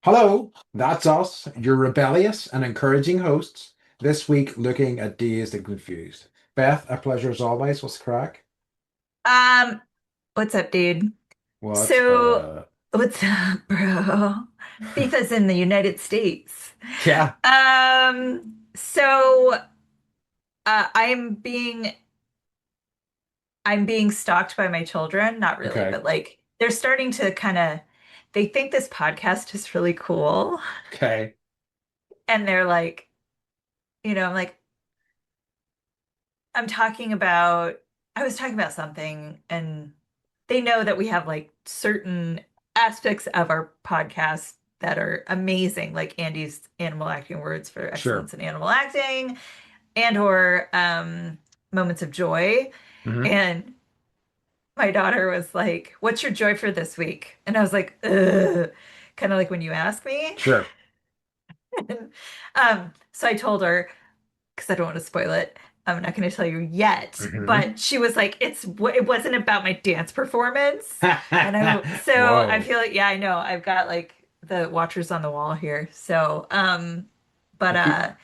Hello, that's us, your rebellious and encouraging hosts, this week looking at Dazed and Confused. Beth, a pleasure as always. What's the crack? Um, what's up, dude? What? So, what's up, bro? FIFA's in the United States. Yeah, So I'm being stalked by my children, not really, okay, but like they're starting to they think this podcast is really cool. okay. And they're like, I'm like, I'm talking about, I was talking about something, and they know that we have like certain aspects of our podcast that are amazing, like Andy's animal acting words for Sure. excellence in animal acting and or moments of joy. Hmm. And my daughter was like, "What's your joy for this week?" And I was like, "Ugh," kind of like when you ask me. Sure. And, so I told her, because I don't want to spoil it. I'm not going to tell you yet, Hmm. but she was like, it wasn't about my dance performance. And I Whoa. feel like, yeah, I know. I've got like the watchers on the wall here. But They keep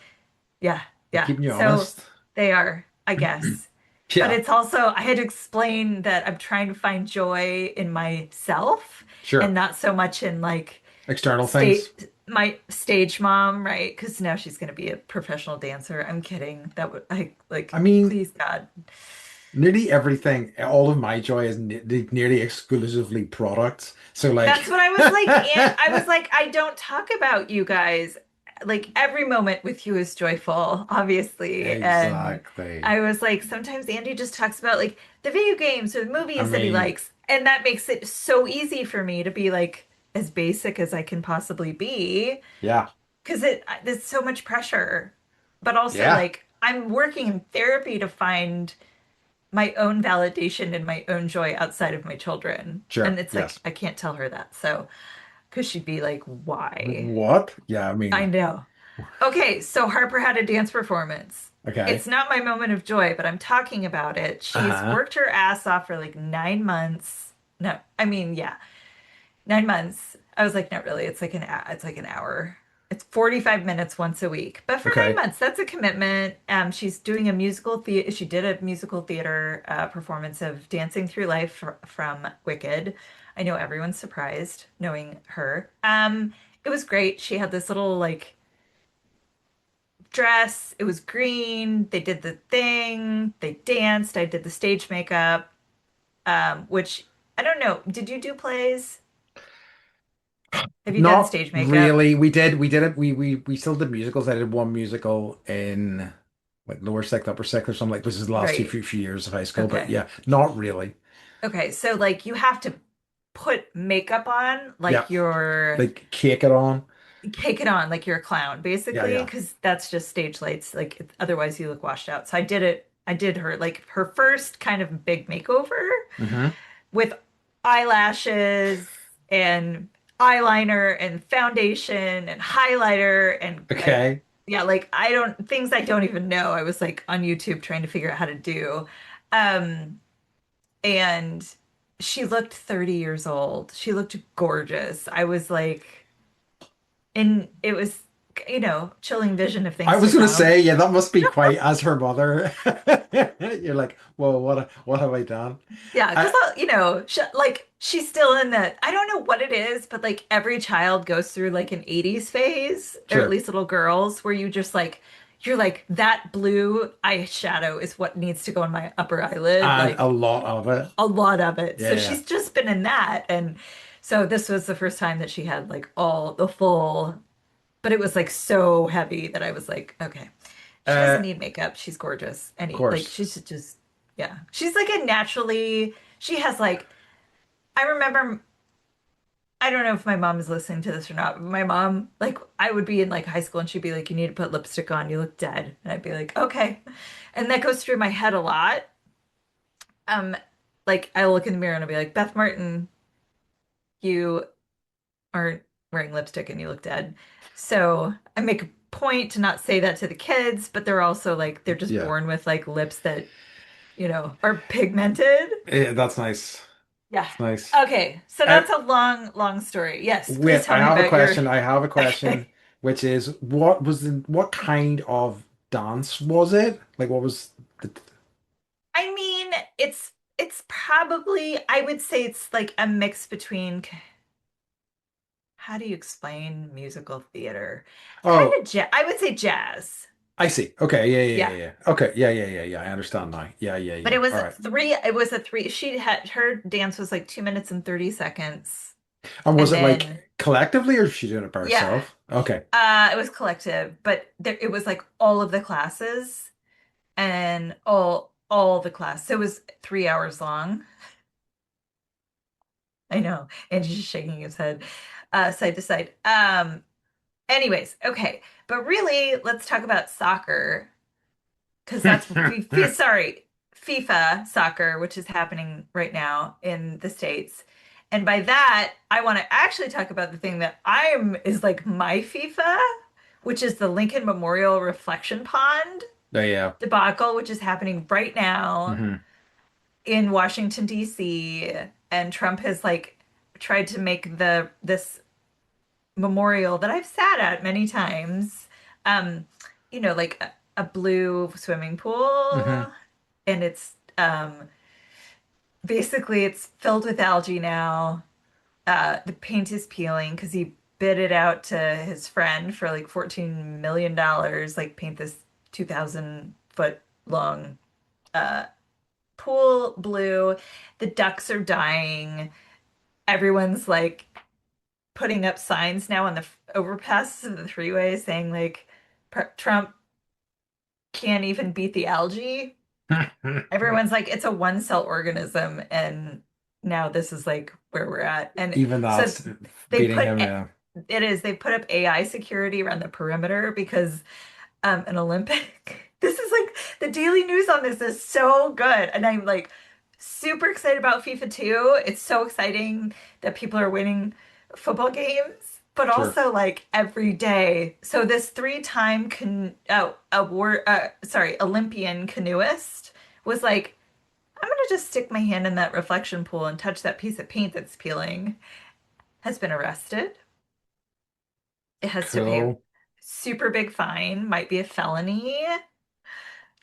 yeah, they yeah. keeping you So honest. they are, I guess. But Yeah, it's also, I had to explain that I'm trying to find joy in myself and sure. not so much in like External things. state my stage mom, right? Because now she's going to be a professional dancer. I'm kidding. That would I like, I mean, please God. nearly everything, all of my joy is nearly exclusively products. So That's like, what I was like. And I was like, I don't talk about you guys. Like every moment with you is joyful, obviously. And exactly. I was like, sometimes Andy just talks about like the video games or the I movies that he mean, likes. And that makes it so easy for me to be like as basic as I can possibly be. yeah, Because there's so much pressure, but also yeah, like I'm working in therapy to find my own validation and my own joy outside of my children. And sure, it's like yes. I can't tell her that. So, because she'd be like, "Why?" What? Yeah, I I mean, know. Okay, so Harper had a dance performance. okay. It's not my moment of joy, but I'm talking about it. She's Uh-huh. worked her ass off for like 9 months. No, I mean, yeah, 9 months. I was like, not really. It's like an hour. It's 45 minutes once a week. But for nine Okay. months, that's a commitment. She's doing a musical theater. She did a musical theater performance of Dancing Through Life from Wicked. I know everyone's surprised knowing her. It was great. She had this little like dress. It was green. They did the thing. They danced. I did the stage makeup, which I don't know. Did you do plays? Have you done Not stage makeup? really. We did it. We still did musicals. I did one musical in like lower sixth, upper sixth or something like this is the last Right. few years of high school, but Okay. yeah, not really. Okay. So like you have to put makeup on Yeah. like you're Like cake it on. take it on like you're a clown Yeah, basically yeah. because that's just stage lights like otherwise you look washed out. So I did it. I did her like her first kind of big makeover Hmm. with eyelashes and eyeliner and foundation and highlighter and like Okay. yeah, like I don't things I don't even know. I was like on YouTube trying to figure out how to do. Um and she looked 30 years old. She looked gorgeous. I was like, and it was, chilling vision of I things to was gonna come. say, yeah, that must be quite as her mother. You're like, whoa, what have I done? Yeah, because I, like she's still in the, I don't know what it is, but like every child goes through like an 80s phase, or at true. least little girls, where you're like, that blue eyeshadow is what needs to go on my upper eyelid. And a Like, lot of it. a lot of it. So Yeah, she's just been in that. And so this was the first time that she had like all the full, but it was like so heavy that I was like, okay, she yeah. doesn't need makeup. She's gorgeous. Of Any, like, course. she's just, yeah. She's like a naturally, she has like, I remember, I don't know if my mom is listening to this or not, but my mom, like, I would be in like high school and she'd be like, you need to put lipstick on. You look dead. And I'd be like, okay. And that goes through my head a lot. Um, like I look in the mirror and I'll be like, Beth Martin, you aren't wearing lipstick and you look dead. So I make a point to not say that to the kids, but they're also like they're just Yeah. born with like lips that, are pigmented. Yeah, that's nice. Yeah. It's nice. Okay, so Uh, that's a long, long story. Yes, please Wait, tell me about your. I have a question, Okay. which is what kind of dance was it? Like, what was the? I mean, it's probably I would say it's like a mix between how do you explain musical theater? Kind Oh, of jazz. I would say jazz. I see. Okay, Yeah. yeah. Okay, yeah. I understand now. But Yeah. All right. it was a three, she had her dance was like 2 minutes and 30 seconds. And was And it then like collectively, or was she doing it by yeah, herself? Okay. it was collective, but it was like all of the classes and all the class. So it was 3 hours long. I know. And he's just shaking his head side to side. Anyways, okay. But really, let's talk about soccer because that's sorry, FIFA soccer, which is happening right now in the States. And by that, I want to actually talk about the thing that I'm is like my FIFA, which is the Lincoln Memorial Reflection Pond Yeah. debacle, which is happening right now Hmm. in Washington, D.C. And Trump has like tried to make the this memorial that I've sat at many times, um, like a blue swimming Hmm. pool, and it's basically it's filled with algae now. The paint is peeling because he bid it out to his friend for like $14 million, like paint this 2,000 foot long uh, pool blue. The ducks are dying. Everyone's like putting up signs now on the overpasses of the freeway saying like Trump can't even beat the algae. Everyone's like it's a one cell organism and now this is like where we're at. And Even so that's they beating put him, yeah. they put up AI security around the perimeter because an Olympic. This is like the daily news on this is so good. And I'm like super excited about FIFA 2. It's so exciting that people are winning football games, but Sure. also like every day. So this three-time Olympian canoeist was like, I'm gonna just stick my hand in that reflection pool and touch that piece of paint that's peeling, has been arrested. It has to pay a Cool. super big fine, might be a felony.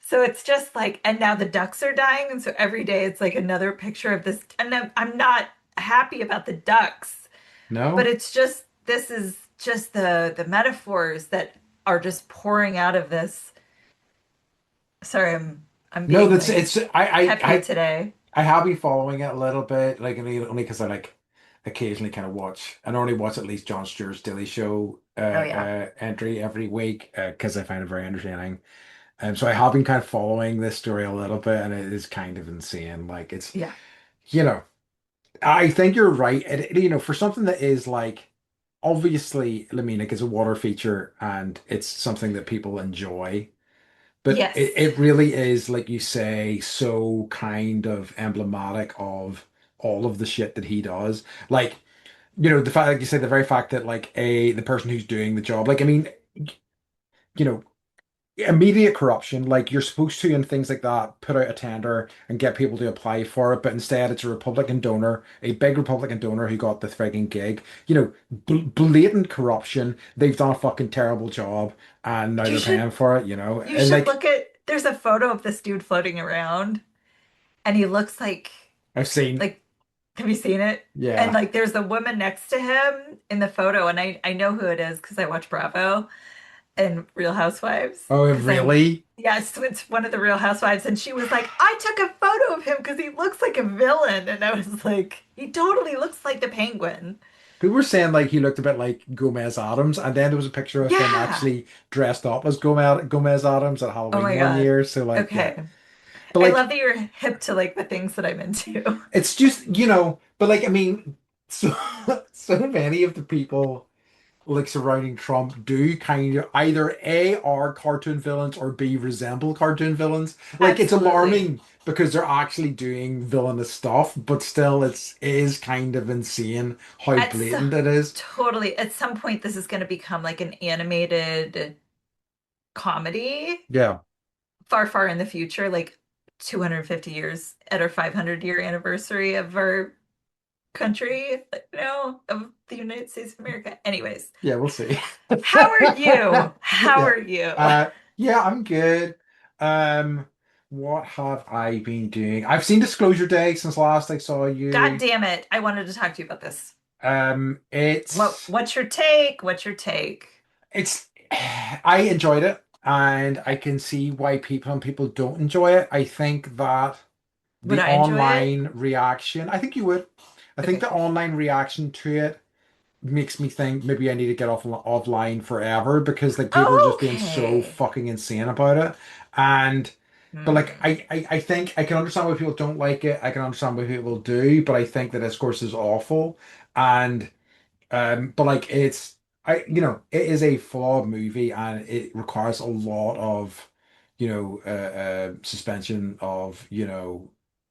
So it's just like, and now the ducks are dying, and so every day it's like another picture of this. And I'm not happy about the ducks, but No? it's just this is just the metaphors that are just pouring out of this. Sorry, I'm No, being that's like it's peppy today. I have been following it a little bit, like only because I like occasionally kind of watch. I normally watch at least Jon Stewart's Daily Show Oh yeah, entry every week because I find it very entertaining. So I have been kind of following this story a little bit, and it is kind of insane. Like it's yeah, you know, I think you're right. For something that is like obviously, I mean, like it's a water feature and it's something that people enjoy. But yes, it really is, like you say, so kind of emblematic of all of the shit that he does. Like, the fact, like you say, the very fact that like the person who's doing the job, like I mean, you know, immediate corruption, like you're supposed to and things like that, put out a tender and get people to apply for it, but instead it's a Republican donor, a big Republican donor who got the frigging gig. Blatant corruption. They've done a fucking terrible job and now you they're should paying for it, you and should like look at. There's a photo of this dude floating around, and he looks I've seen, like have you seen it? And yeah. like there's a woman next to him in the photo, and I know who it is because I watch Bravo and Real Housewives. Oh, Because I'm really? yes, it's one of the Real Housewives, and she was like, I took a photo of him because he looks like a villain, and I was like, he totally looks like the Penguin. People were saying like he looked a bit like Gomez Adams, and then there was a picture of him Yeah. actually dressed up as Gomez Adams at Oh Halloween my one God. year. So like, yeah, Okay. but I like love that you're hip to like the things that I'm into. it's just but like I mean, so so many of the people like surrounding Trump do kind of either A are cartoon villains or B resemble cartoon villains. Like it's Absolutely. alarming because they're actually doing villainous stuff, but still it is kind of insane how At so blatant it is. totally at some point this is going to become like an animated comedy Yeah. far, far in the future, like 250 years at our 500-year anniversary of our country, of the United States of America. Anyways, Yeah, we'll see. how are you? How Yeah. are you? Yeah, I'm good. Um, what have I been doing? I've seen Disclosure Day since last I saw God you. damn it. I wanted to talk to you about this. It's What's your take? What's your take? it's I enjoyed it and I can see why some people don't enjoy it. I think that Would the I enjoy it? online reaction, I think you would. I think Okay. the online reaction to it makes me think maybe I need to get offline forever because like people are just being so Okay. fucking insane about it. And but like Hmm. I think I can understand why people don't like it. I can understand why people do, but I think the discourse is awful. And but like it is a flawed movie and it requires a lot of suspension of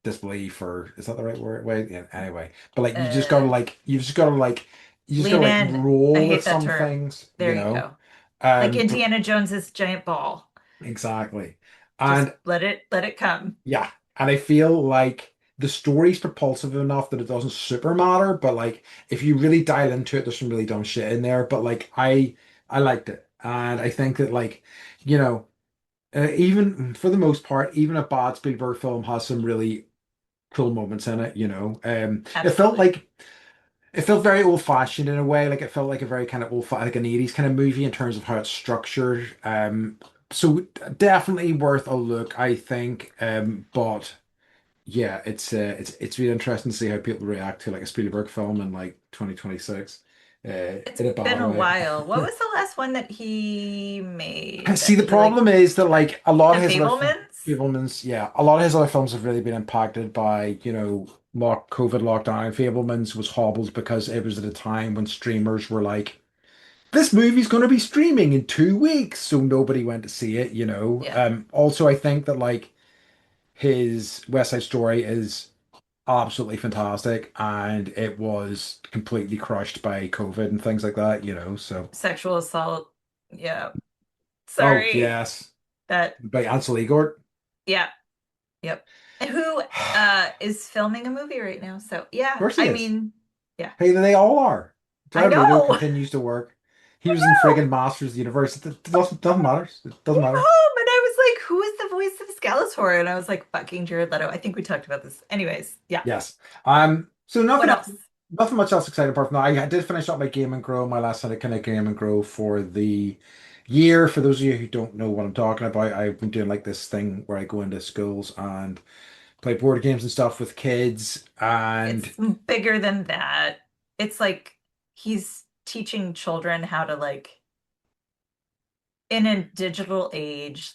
disbelief, or is that the right word? Wait, yeah, anyway. But like Uh, you just gotta Lean like in. I roll with hate that some term. things, There you go. Like But Indiana Jones's giant ball. exactly. Just And let it come. yeah, and I feel like the story's propulsive enough that it doesn't super matter, but like if you really dial into it, there's some really dumb shit in there. But like I liked it. And I think that you know, even for the most part, even a bad Spielberg film has some really cool moments in it. Absolutely. It felt very old fashioned in a way. Like it felt like a very kind of like an 80s kind of movie in terms of how it's structured. So definitely worth a look, I think. But yeah, it's really interesting to see how people react to like a Spielberg film in like 2026, It's in a been bad a way. while. What was the last one that he made See, that the he like problem is that tried? like a lot The of his other Fablemans? Fablemans, yeah, a lot of his other films have really been impacted by, COVID lockdown. Fablemans was hobbled because it was at a time when streamers were like, this movie's going to be streaming in 2 weeks, so nobody went to see it. Yeah. Also, I think that like his West Side Story is absolutely fantastic, and it was completely crushed by COVID and things like that. So, Sexual assault. Yeah. oh Sorry. yes, That by Ansel Elgort. yeah. Yep. And who is filming a movie right now. So Of yeah, course he I is. mean, yeah. Hey, they all are. I Jared Leto know. continues to work. He I was in know. friggin' Masters of the Universe. It doesn't matter. It doesn't Came matter. home and I was like, who is the voice of Skeletor? And I was like, fucking Jared Leto. I think we talked about this. Anyways, yeah. Yes. So What else? nothing much else exciting apart from that. I did finish up my Game and Grow, my last kind of Game and Grow for the year. For those of you who don't know what I'm talking about, I've been doing like this thing where I go into schools and play board games and stuff with kids. And It's bigger than that. It's like he's teaching children how to like in a digital age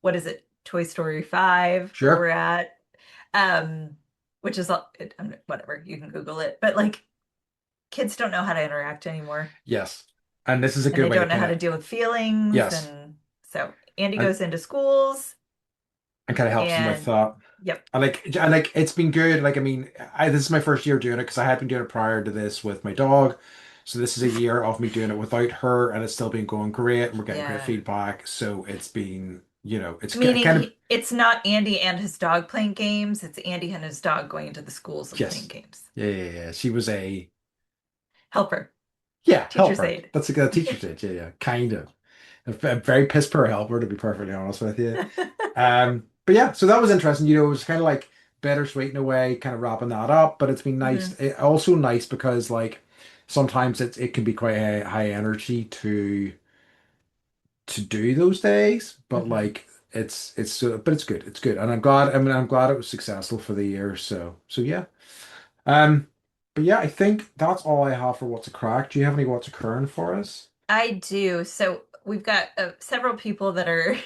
what is it? Toy Story 5 where we're sure, at. Um which is whatever, you can Google it. But like kids don't know how to interact anymore yes. And this is a and good they way to don't know kind how of, to deal with feelings yes, and so Andy and, goes into schools and kind of helps them with and that. yep. I like it's been good. Like I mean, this is my first year doing it because I had been doing it prior to this with my dog. So this is a year of me doing it without her, and it's still been going great, and we're getting great Yeah. feedback. So it's been, it's Meaning kind of it's not Andy and his dog playing games, it's Andy and his dog going into the schools and playing yes, games. yeah, yeah, yeah. She was a Helper, help teacher's her. aide. That's a good teacher did. Yeah, yeah, kind of a very piss poor helper to be perfectly honest with you. But yeah, so that was interesting. It was kind of like bittersweet in a way, kind of wrapping that up. But it's been nice. Hmm. Also nice because like sometimes it can be quite a high energy to do those days. But Hmm. like but it's good. It's good, and I'm glad. I mean, I'm glad it was successful for the year. So yeah. Um, but yeah, I think that's all I have for what's a crack. Do you have any what's occurring for us? I do. So we've got several people that are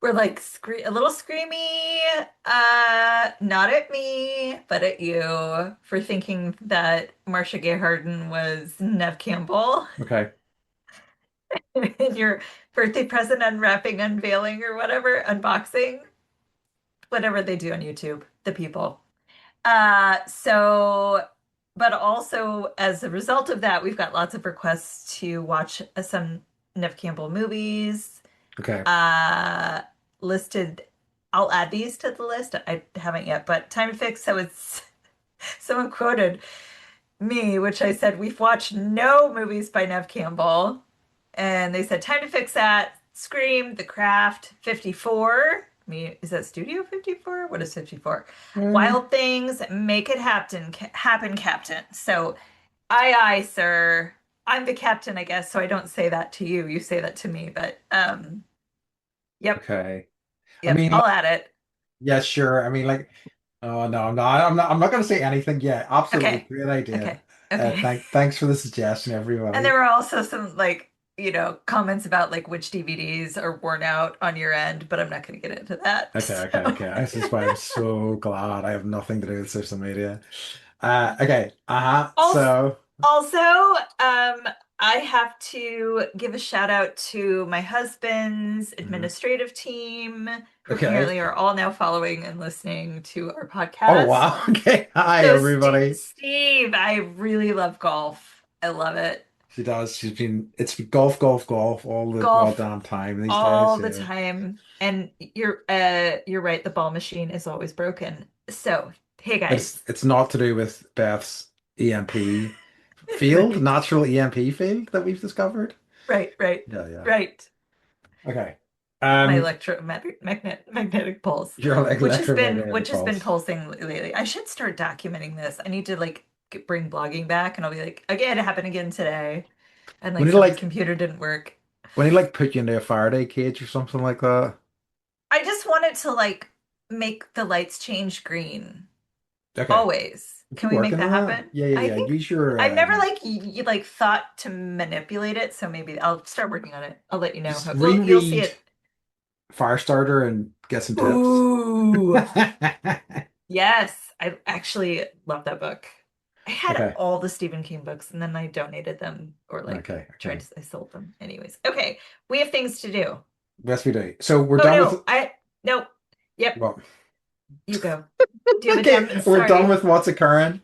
we're like a little screamy, not at me, but at you for thinking that Marcia Gay Harden was Neve Campbell Okay. in your birthday present unwrapping, unveiling, or whatever, unboxing, whatever they do on YouTube, the people. So, but also as a result of that, we've got lots of requests to watch some Neve Campbell movies. Okay. Uh, listed I'll add these to the list. I haven't yet, but Time to Fix, that was someone quoted me, which I said, we've watched no movies by Neve Campbell. And they said, Time to Fix That, Scream, The Craft, 54. I mean, is that Studio 54? What is 54? Mm, Wild Things, Make It Happen, Captain. So, aye, sir. I'm the captain, I guess, so I don't say that to you. You say that to me, but yep, okay. I yep, mean, like, I'll add it. yeah, sure. I mean, like, oh no, I'm not going to say anything. Yeah, absolutely, Okay, great idea. okay, okay. Thanks for the suggestion, And there everybody. were also some like, comments about like which DVDs are worn out on your end, but I'm not going to get into that. So, Okay. This is why I'm so glad I have nothing to do with social media. Okay. also, So, also, I have to give a shout out to my husband's mhm. administrative team, who Okay. apparently are all now following and listening to our Oh podcast. wow. Okay. Hi, So, everybody. Steve, I really love golf. I love it. She does. It's golf all the Golf goddamn time these days. all the Yeah. time. And you're right, the ball machine is always broken. So, hey It's guys. it's not to do with Beth's EMP field, Right. natural EMP field that we've discovered. Right, right, Yeah. right. Okay. My Um, magnetic pulse, you're like which electromagnetic has been pulse. pulsing lately. I should start documenting this. I need to like bring blogging back, and I'll be like, again, it happened again today, and We like need to someone's like computer didn't work. we need to like put you into a Faraday cage or something like that. I just wanted to like make the lights change green. Okay. Always. We Can keep we make working that on that. happen? I Yeah. think Use your I've never like like thought to manipulate it, so maybe I'll start working on it. I'll let you know just how. Well, you'll see reread it. Firestarter and get some tips. Ooh, yes. I actually love that book. I had Okay. all the Stephen King books and then I donated them or like tried Okay. to I sold them. Anyways. Okay. We have things to do. Yes, we do. So we're Oh done with no. No. Yep. well, You go. Do you have a okay, gem? we're done Sorry. with what's occurring,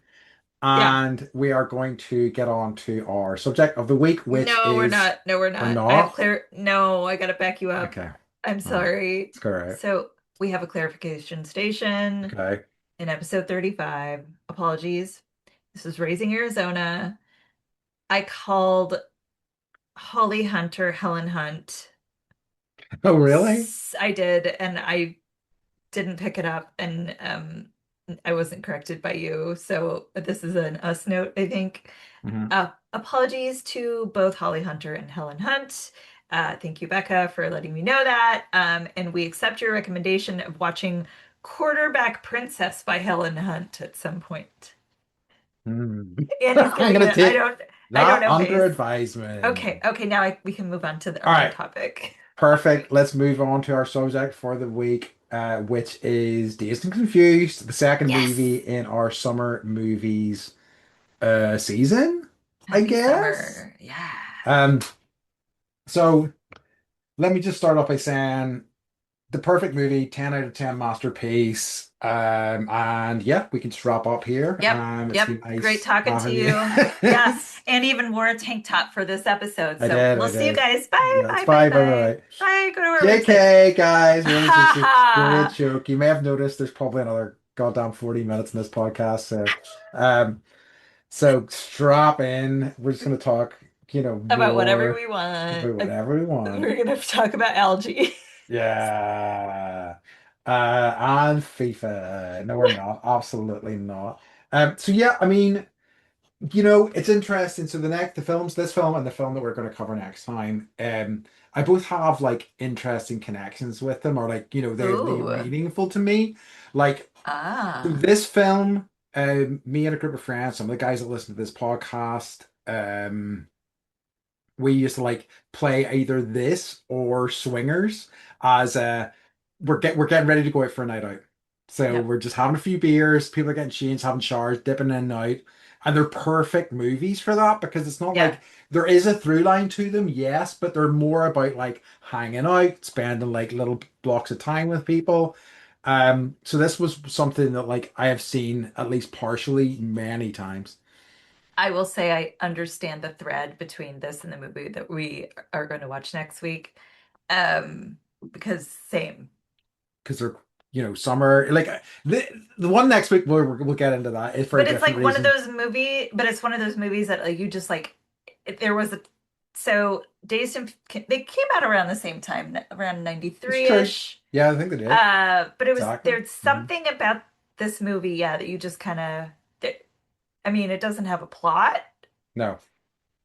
Yeah. and we are going to get on to our subject of the week, which No, we're is not. No, we're or not. I have not. no, I gotta back you up. Okay. I'm All right. sorry. Let's go right. So we have a clarification station Okay. in episode 35. Apologies. This is Raising Arizona. I called Holly Hunter Helen Hunt. Oh, really? I did, and I didn't pick it up, and I wasn't corrected by you. So this is an us note, I think. Hmm. Apologies to both Holly Hunter and Helen Hunt. Thank you, Becca, for letting me know that. And we accept your recommendation of watching Quarterback Princess by Helen Hunt at some point. Hmm. Andy's I'm giving gonna the take I don't that know under face. advisement. Okay, now we can move on to our All main right. topic. Perfect. Let's move on to our subject for the week, which is Dazed and Confused, the second movie Yes. in our summer movies season, I Happy guess. summer. Yeah. Um, so let me just start off by saying the perfect movie, 10 out of 10 masterpiece. And yeah, we can just wrap up here. Yep. It's Yep. been Great nice talking to having you. you. Yes. And even wore a tank top for this episode. So I we'll see you did. guys. Bye. That's Bye. Bye. bye. Bye. Bye. Go to our website. JK, guys, really just Ha a great ha. joke. You may have noticed there's probably another goddamn 40 minutes in this podcast. Um, so strap in. We're just gonna talk, About whatever more we want. about whatever we want. We're gonna talk about algae. Yeah. And FIFA. No, we're not. Absolutely not. So yeah, I mean, it's interesting. So this film and the film that we're going to cover next time, I both have like interesting connections with them, or like, they're Ooh. meaningful to me. Like, so Ah. this film, me and a group of friends, some of the guys that listen to this podcast, we used to like play either this or Swingers as we're getting ready to go out for a night out. So Yep. we're just having a few beers, people are getting changed, having showers, dipping in and out. And they're perfect movies for that because it's not Yeah. like there is a through line to them, yes, but they're more about like hanging out, spending like little blocks of time with people. So this was something that like I have seen at least partially many times I will say I understand the thread between this and the movie that we are going to watch next week. Um, because same. because they're summer. Like the one next week we'll get into that. It's for a But it's different like one of reason. those but it's one of those movies that like you just like there was a so Dazed and they came out around the same time, around It's true. 93-ish. Yeah, I think they did. But it was Exactly. there's Hmm. something about this movie, yeah, that you just kind of I mean, it doesn't have a plot No.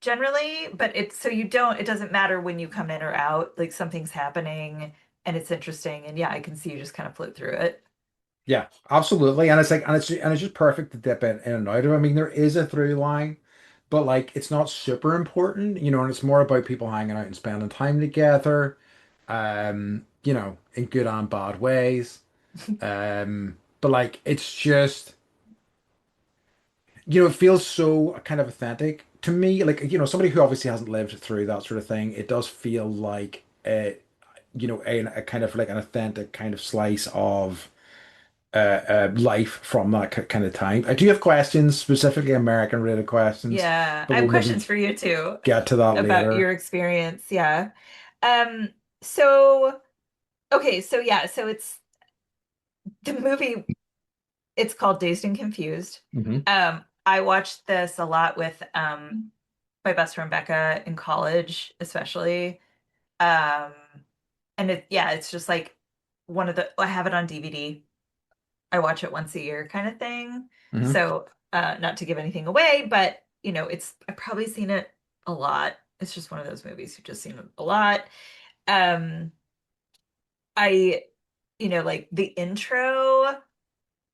generally, but it's so you don't it doesn't matter when you come in or out, like something's happening and it's interesting and yeah, I can see you just kind of float through it. Yeah, absolutely. And it's like, and it's just perfect to dip in and out of. I mean, there is a through line, but like it's not super important, and it's more about people hanging out and spending time together, in good and bad ways. But like it's just, it feels so kind of authentic to me. Like, somebody who obviously hasn't lived through that sort of thing, it does feel like a kind of like an authentic kind of slice of life from that kind of time. I do have questions, specifically American related questions, Yeah, but I have we'll maybe questions for you too get to that about your later. experience. Yeah. Um, so okay, so yeah, so it's the movie, it's called Dazed and Confused. Hmm. I watched this a lot with my best friend Becca in college, especially. Um, and yeah, it's just like one of the I have it on DVD. I watch it once a year kind of thing. Hmm. So, not to give anything away, but I've probably seen it a lot. It's just one of those movies you've just seen it a lot. Um, I, like the intro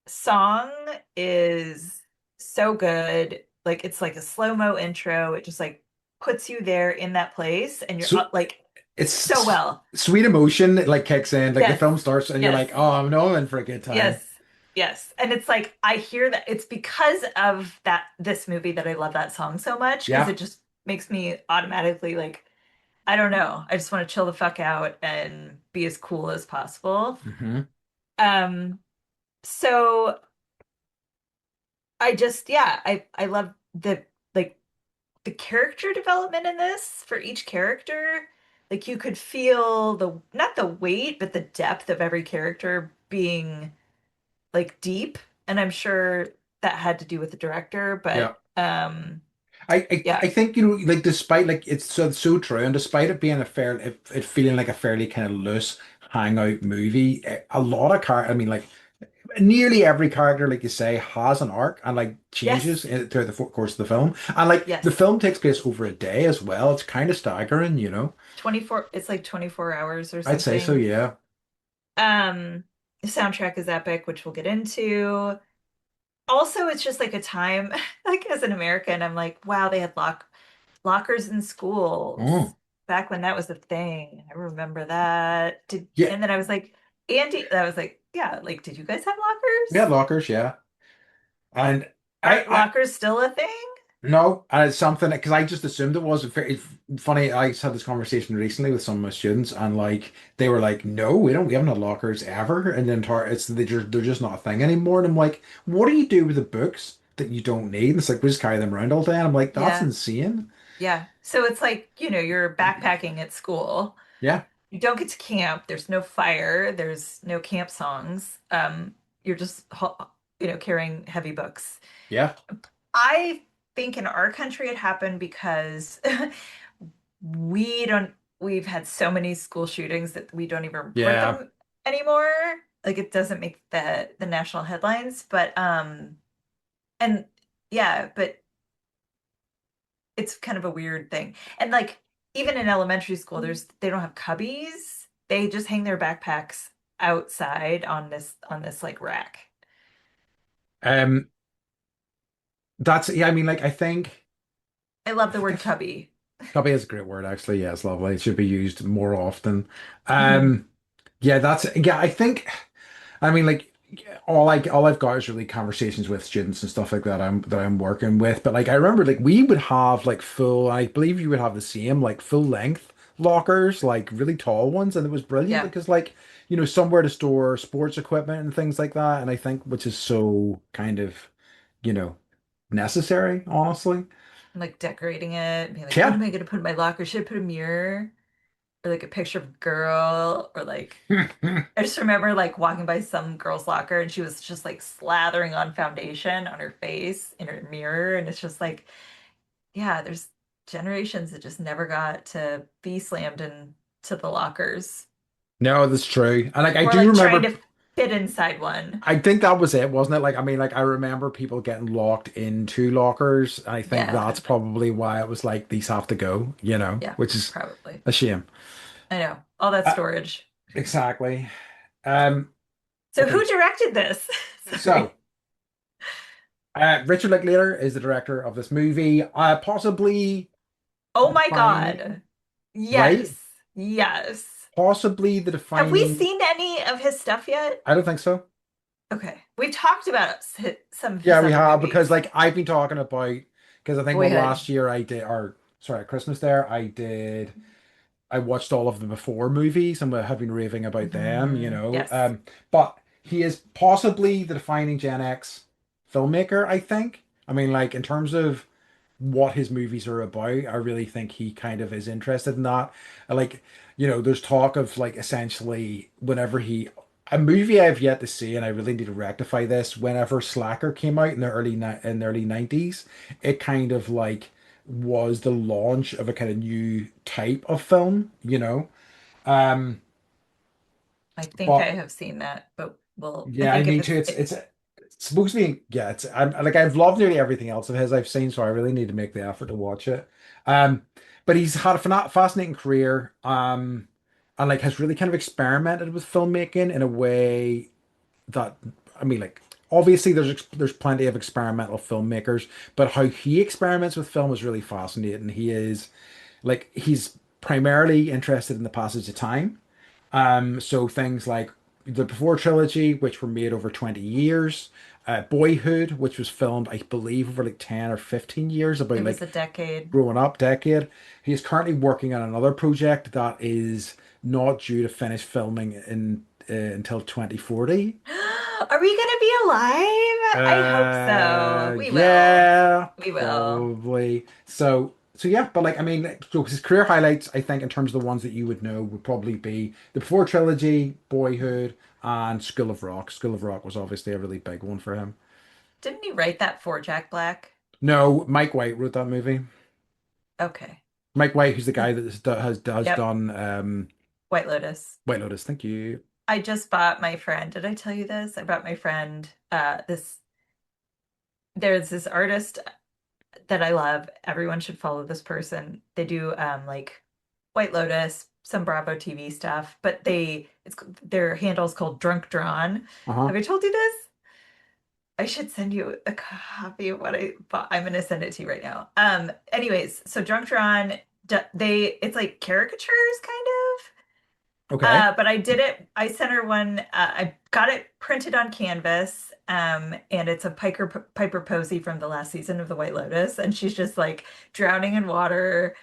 song is so good. Like it's like a slow-mo intro. It just like puts you there in that place and you're So like it's so well. sweet emotion that like kicks in, like the Yes. film starts and you're Yes. like, oh no, I'm in for a good time. Yes. Yes. And it's like I hear that it's because of this movie that I love that song so much because Yeah. it just makes me automatically like I don't know. I just want to chill the fuck out and be as cool as possible. Hmm. Um so I just yeah, I love like the character development in this for each character. Like you could feel the not the weight, but the depth of every character being like deep. And I'm sure that had to do with the director, Yeah. but I yeah. think like despite like it's so true, and despite it being it feeling like a fairly kind of loose hangout movie, a lot of I mean, like nearly every character, like you say, has an arc and like changes Yes. throughout the course of the film. And like the Yes. film takes place over a day as well. It's kind of staggering. 24, it's like 24 hours or I'd say so, something. yeah. Um, the soundtrack is epic, which we'll get into. Also, it's just like a time, like as an American, I'm like, wow, they had lockers in schools Oh, back when that was a thing. I remember that. yeah. And then I was like, Andy, that was like, yeah, like, did you guys have We had lockers? lockers, yeah. And Aren't I lockers still a thing? no, and it's something because I just assumed it was. It's funny. I just had this conversation recently with some of my students, and like they were like, "No, we haven't had lockers ever." And then they're just not a thing anymore. And I'm like, "What do you do with the books that you don't need?" And it's like we just carry them around all day. And I'm like, "That's Yeah. insane." Yeah. So it's like, you're backpacking at school. Yeah, You don't get to camp. There's no fire. There's no camp songs. You're just, carrying heavy books. yeah, I think in our country it happened because we've had so many school shootings that we don't even report yeah. them anymore. Like it doesn't make the national headlines, but and yeah, but it's kind of a weird thing. And like even in elementary school, they don't have cubbies. They just hang their backpacks outside on this like rack. Um, that's yeah. I mean, like I think. I love the word cubby. Copy is a great word, actually. Yeah, it's lovely. It should be used more often. Um, yeah, yeah, I think. I mean, like all I've got is really conversations with students and stuff like that I'm working with. But like I remember like we would have like I believe you would have the same like full length lockers, like really tall ones, and it was brilliant Yeah, because like, somewhere to store sports equipment and things like that. And I think which is so kind of, you know, necessary, honestly. like decorating it, being like, what Yeah. am I gonna put in my locker? Should I put a mirror? or like a picture of a girl, or like I just remember like walking by some girl's locker and she was just like slathering on foundation on her face in her mirror. And it's just like, yeah, there's generations that just never got to be slammed into the lockers No, that's true. And like I or do like trying remember to fit inside one. I think that was it, wasn't it? Like I mean, like I remember people getting locked into lockers. And I think that's Yeah, probably why it was like these have to go, yeah, which is probably. a shame. I know. All that Uh, storage. exactly. Um, So okay, who directed this? so Sorry. Richard Linklater is the director of this movie. Possibly Oh my defining, God. right? Yes. Yes. Possibly the Have we defining. seen any of his stuff yet? I don't think so. Okay. We've talked about some of his Yeah, we other have because movies. like I've been talking about because I think what Boyhood. last year I did, or sorry, at Christmas there I did. I watched all of the before movies and have been raving about them, Yes. But he is possibly the defining Gen X filmmaker, I think. I mean, like in terms of what his movies are about, I really think he kind of is interested in that. Like, there's talk of like essentially whenever a movie I've yet to see, and I really need to rectify this. Whenever Slacker came out in the early 90s, it kind of like was the launch of a kind of new type of film, Um, I think I but have seen that, but well, I yeah, I think if need to. It's supposed to be. Yeah, I'm like I've loved nearly everything else of his I've seen, so I really need to make the effort to watch it. Um, but he's had a fascinating career. And like has really kind of experimented with filmmaking in a way that I mean, like obviously there's plenty of experimental filmmakers, but how he experiments with film is really fascinating. He's primarily interested in the passage of time. So things like the Before trilogy, which were made over 20 years, Boyhood, which was filmed, I believe, over like 10 or 15 years, about it was like a decade. growing up decade. He is currently working on another project that is not due to finish filming until 2040. Are we gonna be alive? I hope so. We will. Yeah, We will. probably. So yeah, but like I mean, so his career highlights, I think, in terms of the ones that you would know, would probably be the Before trilogy, Boyhood, and School of Rock. School of Rock was obviously a really big one for him. Didn't he write that for Jack Black? No, Mike White wrote that movie. Okay. Mike White, who's the guy that has Yep. done White Lotus. White Lotus. Thank you. I just bought my friend. Did I tell you this? I bought my friend this there's this artist that I love. Everyone should follow this person. They do like White Lotus, some Bravo TV stuff, but it's their handle is called Drunk Drawn. Uh-huh. Have I told you this? I should send you a copy of what I bought. I'm gonna send it to you right now. Anyways, so Drunk Drawn, it's like caricatures kind of. Okay. But I did it. I sent her one. I got it printed on canvas, and it's a Piper Posey from the last season of The White Lotus, and she's just like drowning in water,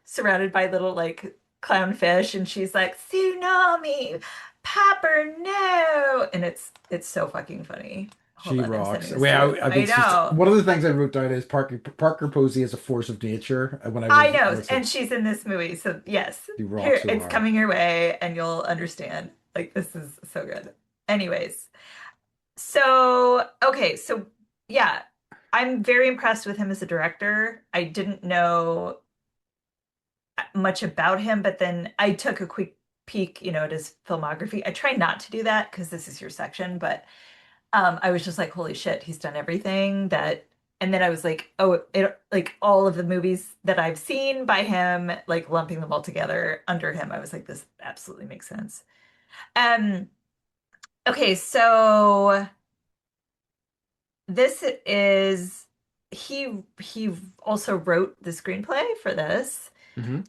surrounded by little like clownfish, and she's like tsunami, Pepper, no, and it's so fucking funny. Hold She on, I'm rocks. sending this to Well, you. I mean, I it's just know. one of the things I wrote down is Parker Posey as a force of nature. When I I know, was like, and she's in this movie, so yes, she rocks here so it's hard. coming your way, and you'll understand. Like this is so good. Anyways, so okay, so yeah, I'm very impressed with him as a director. I didn't know much about him, but then I took a quick peek, at his filmography. I try not to do that because this is your section, but I was just like, holy shit, he's done everything that. And then I was like, oh, like all of the movies that I've seen by him, like lumping them all together under him, I was like, this absolutely makes sense. Um, okay, so this is he also wrote the screenplay for this. Hmm.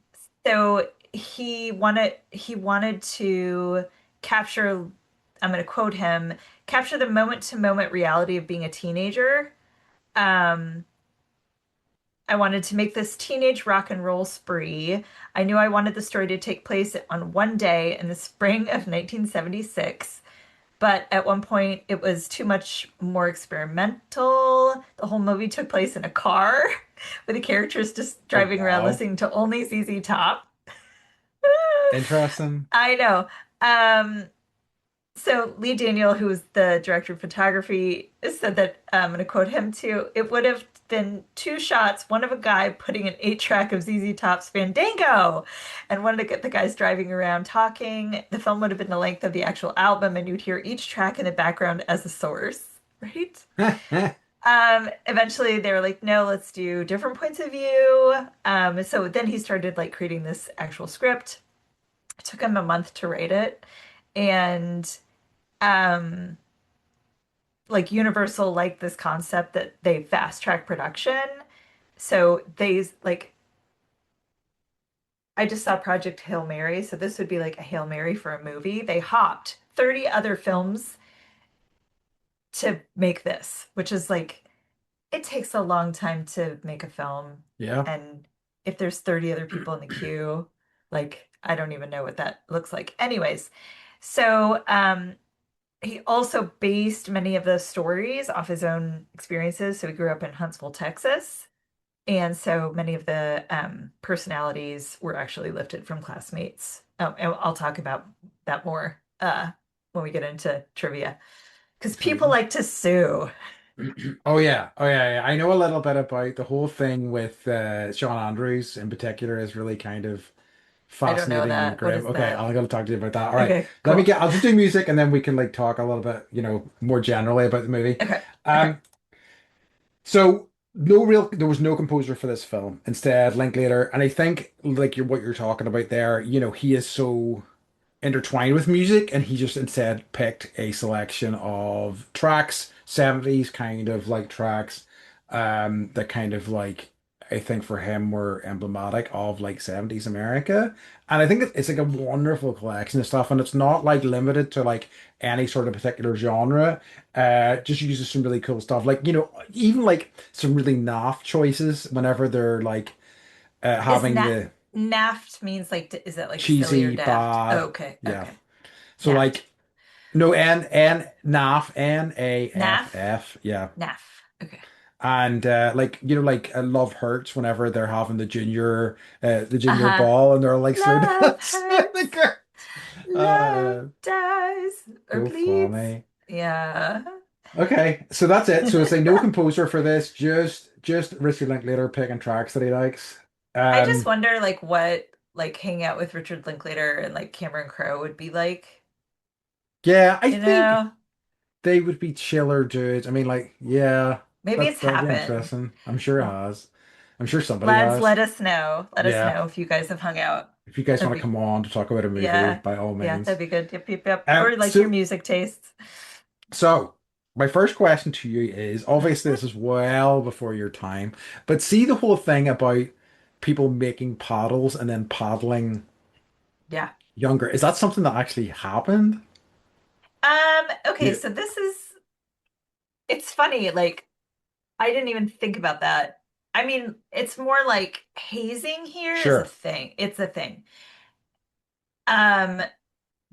So he wanted to capture, I'm going to quote him, capture the moment to moment reality of being a teenager. Um, I wanted to make this teenage rock and roll spree. I knew I wanted the story to take place on one day in the spring of 1976, but at one point it was too much more experimental. The whole movie took place in a car with the characters just Oh driving around wow. listening to only ZZ Top. Interesting. I know. Um, so Lee Daniel, who was the director of photography, said that I'm going to quote him too. It would have been two shots, one of a guy putting an 8 track of ZZ Top's Fandango, and one of the guys driving around talking. The film would have been the length of the actual album, and you'd hear each track in the background as a source, right? Eventually they were like, no, let's do different points of view. So then he started like creating this actual script. It took him a month to write it, and um like Universal liked this concept that they fast track production. So they like I just saw Project Hail Mary, so this would be like a Hail Mary for a movie. They hopped 30 other films to make this, which is like it takes a long time to make a film. Yeah. And if there's 30 other people in the queue, like I don't even know what that looks like. Anyways, so he also based many of the stories off his own experiences. So he grew up in Huntsville, Texas. And so many of the personalities were actually lifted from classmates. And I'll talk about that more when we get into trivia, because people Exciting. like to sue. Oh yeah. Oh yeah, yeah. I know a little bit about the whole thing with Sean Andrews in particular is really kind of I don't know fascinating and that. What grim. is Okay, that? I'm gonna talk to you about that. All right. Okay, cool. I'll just do music and then we can like talk a little bit, you know, more generally about the movie. Okay, okay. Um, there was no composer for this film. Instead, Linklater, and I think like what you're talking about there, you know, he is so intertwined with music, and he just instead picked a selection of tracks, 70s kind of like tracks, that kind of like I think for him were emblematic of like 70s America. And I think it's like a wonderful collection of stuff, and it's not like limited to like any sort of particular genre. Just uses some really cool stuff, like you know, even like some really naff choices whenever they're like Is having na the naft means like is that like silly or cheesy, daft? Oh, bad, okay, yeah. okay. So Naft. like no, N NAF, Naff? NAFF, yeah. Naff. Okay. And like you know, like love hurts whenever they're having the junior Uh-huh. ball and they're like slow Love dancing. hurts, love Uh, dies or so bleeds. funny. Yeah. Okay, so that's it. So it's like no composer for this, just Richard Linklater picking tracks that he likes. I just Um, wonder like what like hanging out with Richard Linklater and like Cameron Crowe would be like, yeah, I you think know? they would be chiller dudes. I mean, like, yeah, Maybe it's that'd be happened. interesting. I'm sure it has. I'm sure somebody Lads, has. let us know. Let us Yeah. know if you guys have hung out. If you guys That'd want to be, come on to talk about a movie, yeah. by all Yeah, that'd means. be good. Yep, yep, yep. Or like your So music tastes. so my first question to you is obviously Mhm. this is well before your time, but see the whole thing about people making paddles and then paddling Yeah. younger. Is that something that actually happened? Okay, Yeah, so this is it's funny, like I didn't even think about that. I mean, it's more like hazing here is a sure. thing. It's a thing. Um,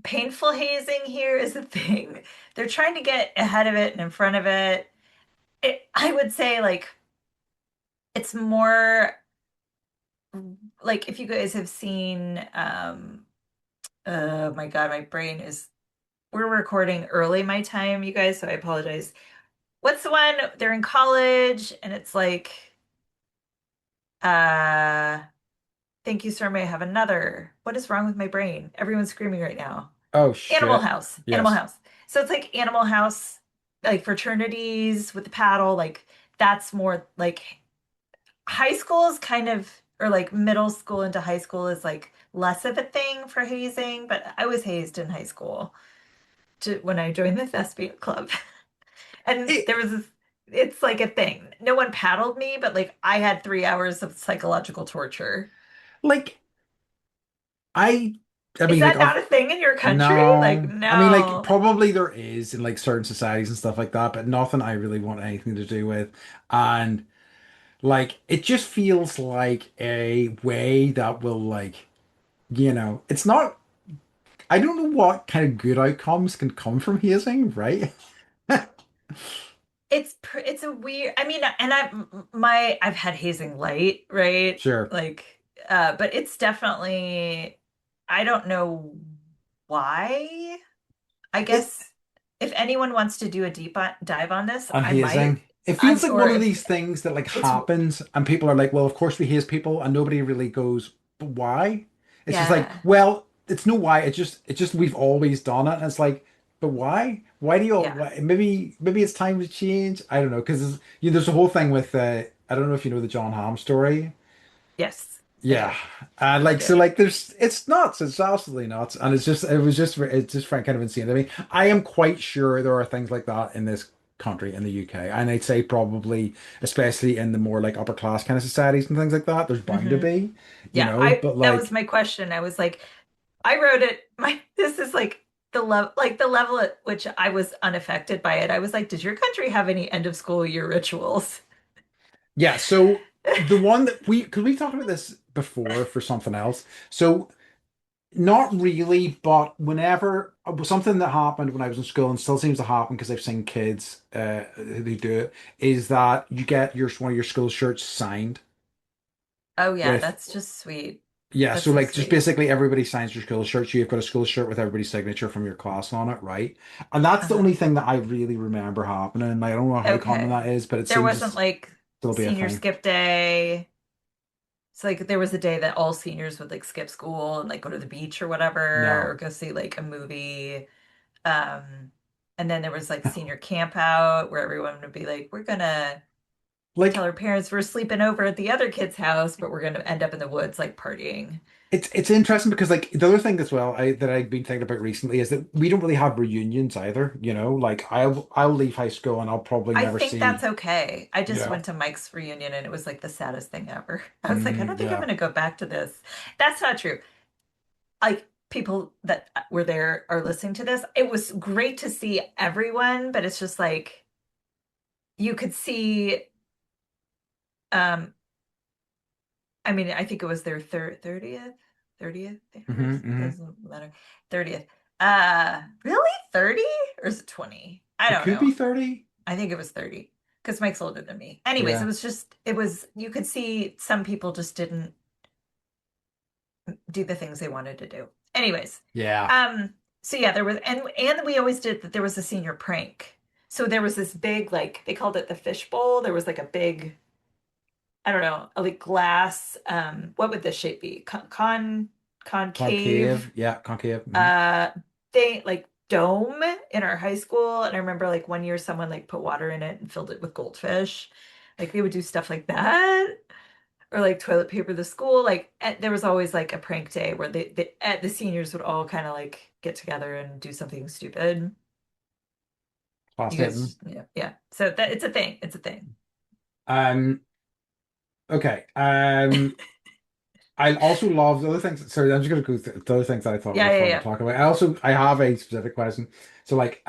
Painful hazing here is a thing. They're trying to get ahead of it and in front of it. I would say like it's more like if you guys have seen oh my God, my brain is we're recording early my time, you guys, so I apologize. What's the one? They're in college and it's like uh thank you, sir. May I have another? What is wrong with my brain? Everyone's screaming right now. Oh Animal shit. House. Animal Yes. House. So it's like Animal House, like fraternities with the paddle. Like that's more like high school is kind of, or like middle school into high school is like less of a thing for hazing. But I was hazed in high school when I joined the thespian club. And It there was this, it's like a thing. No one paddled me, but like I had 3 hours of psychological torture. like I I Is mean like that of not a thing in your country? Like, no. I mean like no. probably there is in like certain societies and stuff like that, but nothing I really want anything to do with. And like it just feels like a way that will like, you know, it's not I don't know what kind of good outcomes can come from hazing, right? It's a weird. I mean, and I've had hazing light, right? Sure. Like, but it's definitely. I don't know why. I It guess if anyone wants to do a dive on this, on I hazing. might. It I'm feels like or one of if these things that like it's happens and people are like, well, of course we haze people, and nobody really goes, but why? It's just like, yeah, well, it's no why. It's just we've always done it. And it's like, but why? Why do you all yeah, why? Maybe it's time to change. I don't know, because there's a whole thing with I don't know if you know the John Hamm story. yes, I Yeah. do. And I like do. so like it's nuts. It's absolutely nuts. And it's just kind of insane to me. I am quite sure there are things like that in this country in the UK. And I'd say probably especially in the more like upper class kind of societies and things like that, there's bound to Hmm. be, Yeah, I but that was like my question. I was like, I wrote it. My this is like the level at which I was unaffected by it. I was like, did your country have any end of school year rituals? yeah, so the one that because we talked about this before for something else. So not really, but whenever something that happened when I was in school and still seems to happen because I've seen kids who do it, is that you get your one of your school shirts signed Oh yeah, with that's just sweet. yeah, That's so so like just sweet. basically everybody signs your school shirt. So you've got a school shirt with everybody's signature from your class on it, right? And that's the Uh-huh. only thing that I really remember happening. And I don't know how common Okay. that is, but it There seems to wasn't like still be a senior thing. skip day. So like there was a day that all seniors would like skip school and like go to the beach or whatever, or No. go see like a movie. Um, and then there was like senior camp out where everyone would be like, we're gonna tell Like our parents we're sleeping over at the other kid's house, but we're gonna end up in the woods like partying. it's interesting because like the other thing as well that I've been thinking about recently is that we don't really have reunions either, Like I'll leave high school and I'll probably I never think that's see, okay. I you just know. went to Mike's reunion and it was like the saddest thing ever. I was like, I don't think I'm Yeah. gonna go back to this. That's not true. Like people that were there are listening to this. It was great to see everyone, but it's just like you could see um I mean, I think it was their 30th Hmm. anniversary. Hmm. Doesn't matter. 30th. Really? 30? Or is it 20? I It don't could be know. 30. I think it was 30 because Mike's older than me. Anyways, Yeah. it was, you could see some people just didn't do the things they wanted to do. Anyways, Yeah. um, so yeah, there was, and we always did that. There was a senior prank. So there was this big, like, they called it the fish bowl. There was like a big, I don't know, a like glass, what would this shape be? Concave, Concave. Yeah, concave. uh, thing, like dome in our high school. And I remember like one year someone like put water in it and filled it with goldfish. Like they would do stuff like that. Or like toilet paper the school. Like there was always like a prank day where the seniors would all kind of like get together and do something stupid. You Fascinating. guys, yeah, yeah. So that it's a thing. It's a thing. Um, okay. I also love the other things. Sorry, I'm just gonna go through the other things that I thought Yeah, were yeah, fun to yeah. talk about. I have a specific question. So like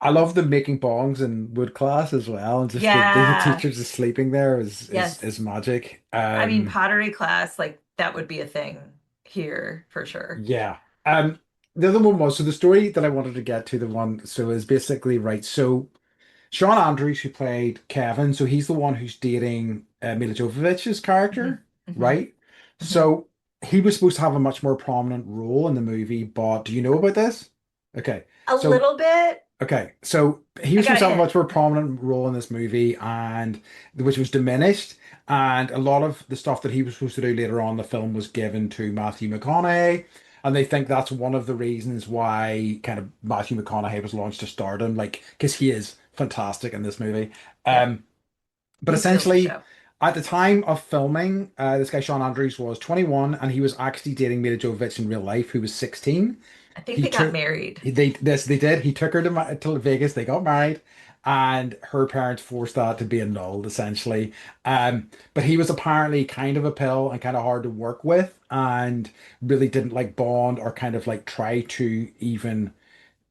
I love the making bongs in wood class as well, and just the Yeah. teachers just sleeping there Yes. is magic. I mean, pottery class, like that would be a thing here for sure. Yeah. The other one was so the story that I wanted to get to the one so is basically right. So Sean Andrews, who played Kevin, so he's the one who's dating Mila Jovovich's Hmm. character, Hmm. right? Hmm. So he was supposed to have a much more prominent role in the movie, but do you know about this? Okay. A So little bit. so he I was got supposed a to have a hint. much more prominent role in this movie, and which was diminished. And a lot of the stuff that he was supposed to do later on in the film was given to Matthew McConaughey. And they think that's one of the reasons why kind of Matthew McConaughey was launched to stardom, like because he is fantastic in this movie. Yep. Um, but He steals the essentially, show. at the time of filming, this guy Sean Andrews was 21, and he was actually dating Mila Jovovich in real life, who was 16. I think He they got took married. they did. He took her to Vegas. They got married, and her parents forced that to be annulled essentially. But he was apparently kind of a pill and kind of hard to work with, and really didn't like bond or kind of like try to even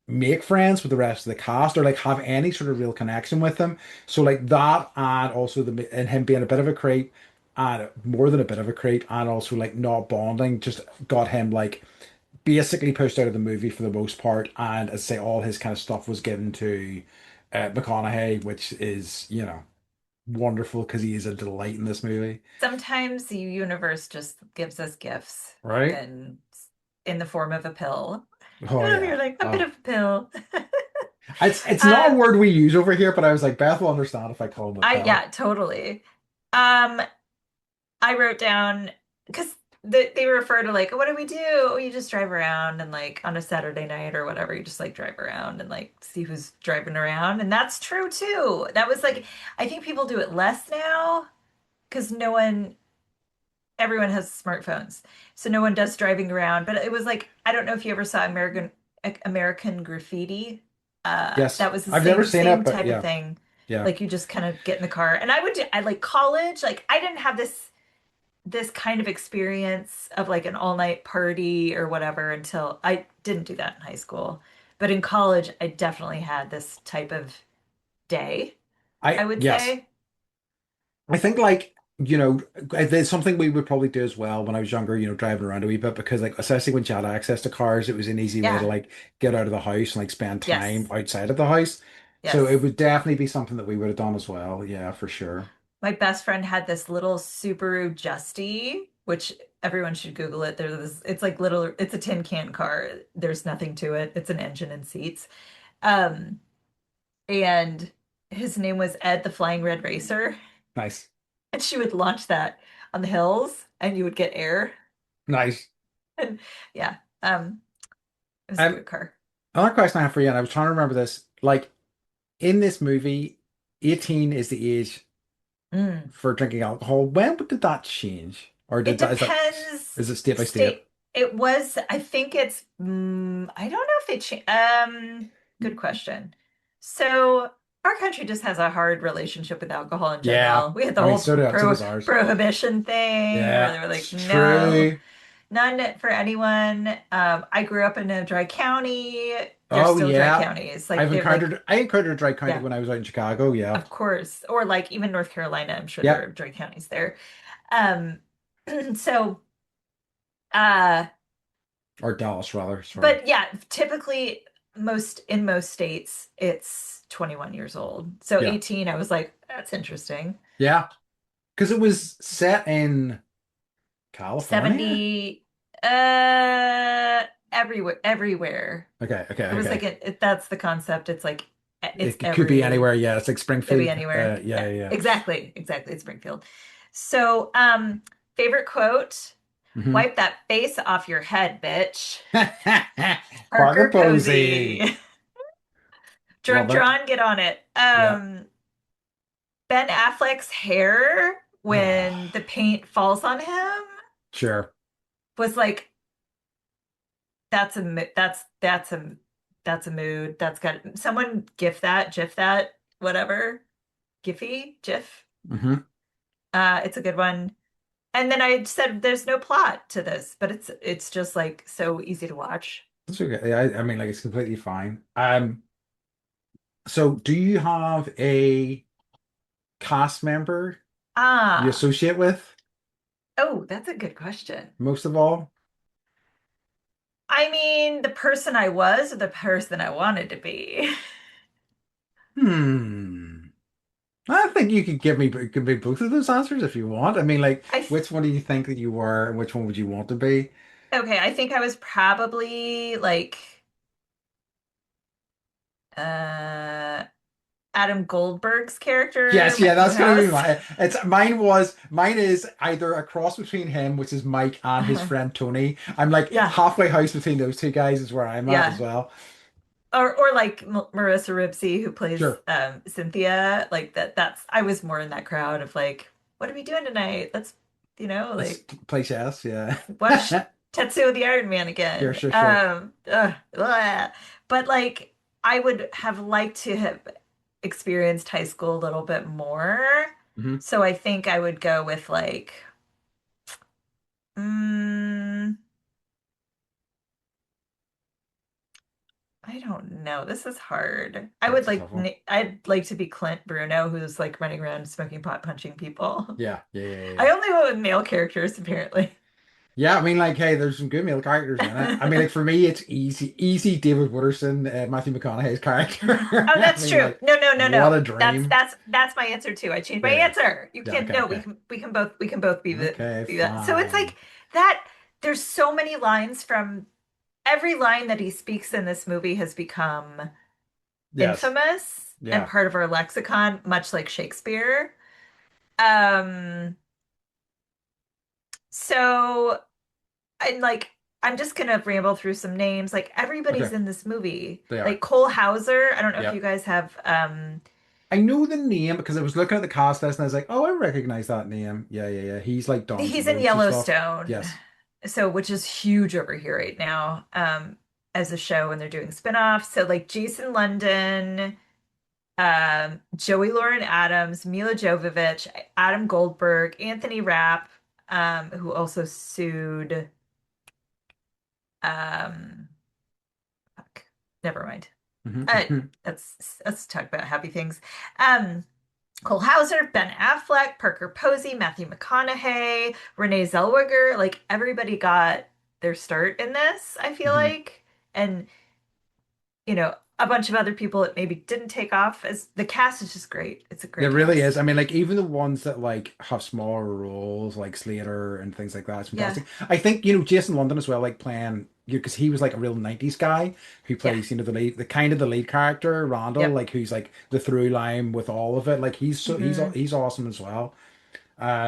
make friends with the rest of the cast or like have any sort of real connection with them. So like that, and also and him being a bit of a creep, and more than a bit of a creep, and also like not bonding, just got him like basically pushed out of the movie for the most part. And as I say, all his kind of stuff was given to McConaughey, which is, wonderful because he is a delight in this movie, Sometimes the universe just gives us gifts right? and in the form of a pill. Oh Oh, you're yeah. like a bit Oh, of a pill. it's not a Um, word we use over here, but I was like, Beth will understand if I call him a pal. yeah, totally. Um, I wrote down because they refer to like, what do we do? Oh, you just drive around and like on a Saturday night or whatever, you just like drive around and like see who's driving around. And that's true too. That was like, I think people do it less now because everyone has smartphones. So no one does driving around. But it was like, I don't know if you ever saw American Graffiti. Yes, That was the I've never seen same it, but type of yeah, thing. yeah. Like you just kind of get in the car. And I like college, like I didn't have this kind of experience of like an all-night party or whatever until I didn't do that in high school. But in college, I definitely had this type of day, I would Yes. say. I think there's something we would probably do as well when I was younger, driving around a wee bit because like especially when you had access to cars, it was an easy way to Yeah. like get out of the house and like spend time Yes. outside of the house. So it Yes. would definitely be something that we would have done as well. Yeah, for sure. My best friend had this little Subaru Justy, which everyone should Google it. It's like little, it's a tin can car. There's nothing to it. It's an engine and seats. Um, and his name was Ed the Flying Red Racer. Nice. And she would launch that on the hills and you would get air. Nice. And yeah, it was a Um, good car. Another question I have for you, and I was trying to remember this. Like in this movie, 18 is the age Mm. for drinking alcohol. When did that change? Or It did that depends is it state by state? state. It was, I think it's, I don't know if they changed. Good question. So our country just has a hard relationship with alcohol in Yeah. general. We had the I mean, whole so does ours. prohibition thing where Yeah, they were like, it's no, true. none for anyone. I grew up in a dry county. There's Oh still dry yeah. counties. Like they're like, I encountered a dry county yeah, when I was out in Chicago. Yeah. of course. Or like even North Carolina, I'm sure there Yep. are dry counties there. Um, so uh Or Dallas rather. Sorry. but yeah, typically most states it's 21 years old. So Yeah. 18, I was like, that's interesting. Yeah. Because it was set in California. 70 everywhere. Okay. Okay. It was like Okay. that's the concept. It's like it's It could be anywhere. every Yeah. It's like could be Springfield. anywhere. Yeah. Yeah, Yeah. exactly. It's Springfield. So, favorite quote, Yeah. wipe that face off your head, bitch. Parker Parker Posey. Posey. Love it. Drawn, get on it. Yeah. Ben Affleck's hair when the paint falls on him Sure. was like that's a that's a mood. That's got someone gif that, whatever. Giphy, GIF. Hmm. It's a good one. And then I said there's no plot to this, but it's just like so easy to watch. That's okay. I mean, like it's completely fine. So do you have a cast member you Ah, associate with oh, that's a good question. most of all? I mean, the person I was or the person I wanted to be. Hmm. I think you could give me both of those answers if you want. I mean, like, I which one do you think that you were, and which one would you want to be? Okay, I think I was probably like uh Adam Goldberg's character, Yes, yeah, Mike that's gonna be Newhouse. mine. Mine is either a cross between him, which is Mike, and his friend Tony. I'm like Yeah, halfway house between those two guys is where I'm at as yeah. well. Or like Marissa Ripsey who plays Sure. Cynthia, like that's I was more in that crowd of like, what are we doing tonight? Let's, Let's like play chess, yeah. watch Tetsuo the Iron Man Sure, again. sure, sure. Blah. But like I would have liked to have experienced high school a little bit more. Hmm. So I think I would go with like, mm, I don't know. This is hard. That's a tough one. I'd like to be Clint Bruno, who's like running around smoking pot, punching people. Yeah, yeah, yeah, yeah. I only go with male characters, apparently. Yeah, I mean, like, hey, there's some good male characters in it. I mean, like, for me, it's easy. David Wooderson, Matthew McConaughey's character. Oh, I that's mean, true. like, No, no, no, what no. a That's dream. that's that's my answer too. I changed my Yeah, answer. You yeah, can't. okay, No, okay, we can both be the okay, be that. So it's like fine. that. There's so many lines from every line that he speaks in this movie has become Yes, infamous and yeah, part of our lexicon, much like Shakespeare. Um, so and like I'm just gonna ramble through some names. Like okay, everybody's in this movie. they Like are. Cole Hauser. I don't know if you Yep. guys have I know the name because I was looking at the cast list and I was like, oh, I recognize that name. Yeah, yeah, yeah. He's like done he's in loads of stuff. Yellowstone, Yes. so which is huge over here right now, as a show and they're doing spin-offs. So like Jason London, Joey Lauren Adams, Mila Jovovich, Adam Goldberg, Anthony Rapp, who also sued um fuck, never mind. Uh, Hmm. let's talk about happy things. Um, Cole Hauser, Ben Affleck, Parker Posey, Matthew McConaughey, Renee Zellweger, like everybody got their start in this, I feel Hmm. like. And, a bunch of other people that maybe didn't take off as the cast is just great. It's a There great really is. cast. I mean, like even the ones that like have smaller roles, like Slater and things like that, it's Yeah, fantastic. I think Jason London as well, like playing because he was like a real '90s guy who yeah, plays the lead, the kind of the lead character, Randall, yep. like who's like the through line with all of it. Like Hmm. he's awesome as well.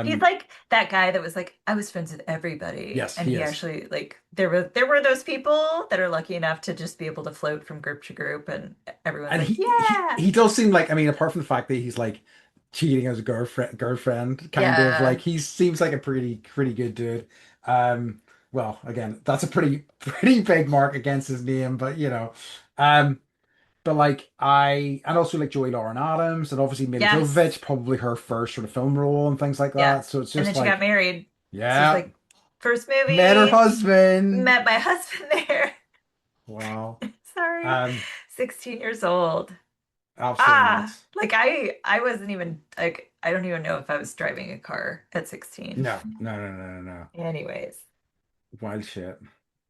He's Um, like that guy that was like, I was friends with everybody. yes, And he he is. actually like there were those people that are lucky enough to just be able to float from group to group and everyone's And like, he yeah, he does seem like, I mean, apart from the fact that he's like cheating as a girlfriend kind of like yeah. he seems like a pretty good dude. Um, well, again, that's a pretty big mark against his name, but um, but like and also like Joey Lauren Adams and obviously Mila Yes. Jovovich, probably her first sort of film role and things like Yeah. that. So it's And then just she got like, married. So it's yeah, like first met her movie, husband. met my husband there. Wow. Sorry. Um, 16 years old. absolutely Ah, nuts. like I wasn't even like I don't even know if I was driving a car at 16. No, no, no, no, no, no. Anyways, Wild shit.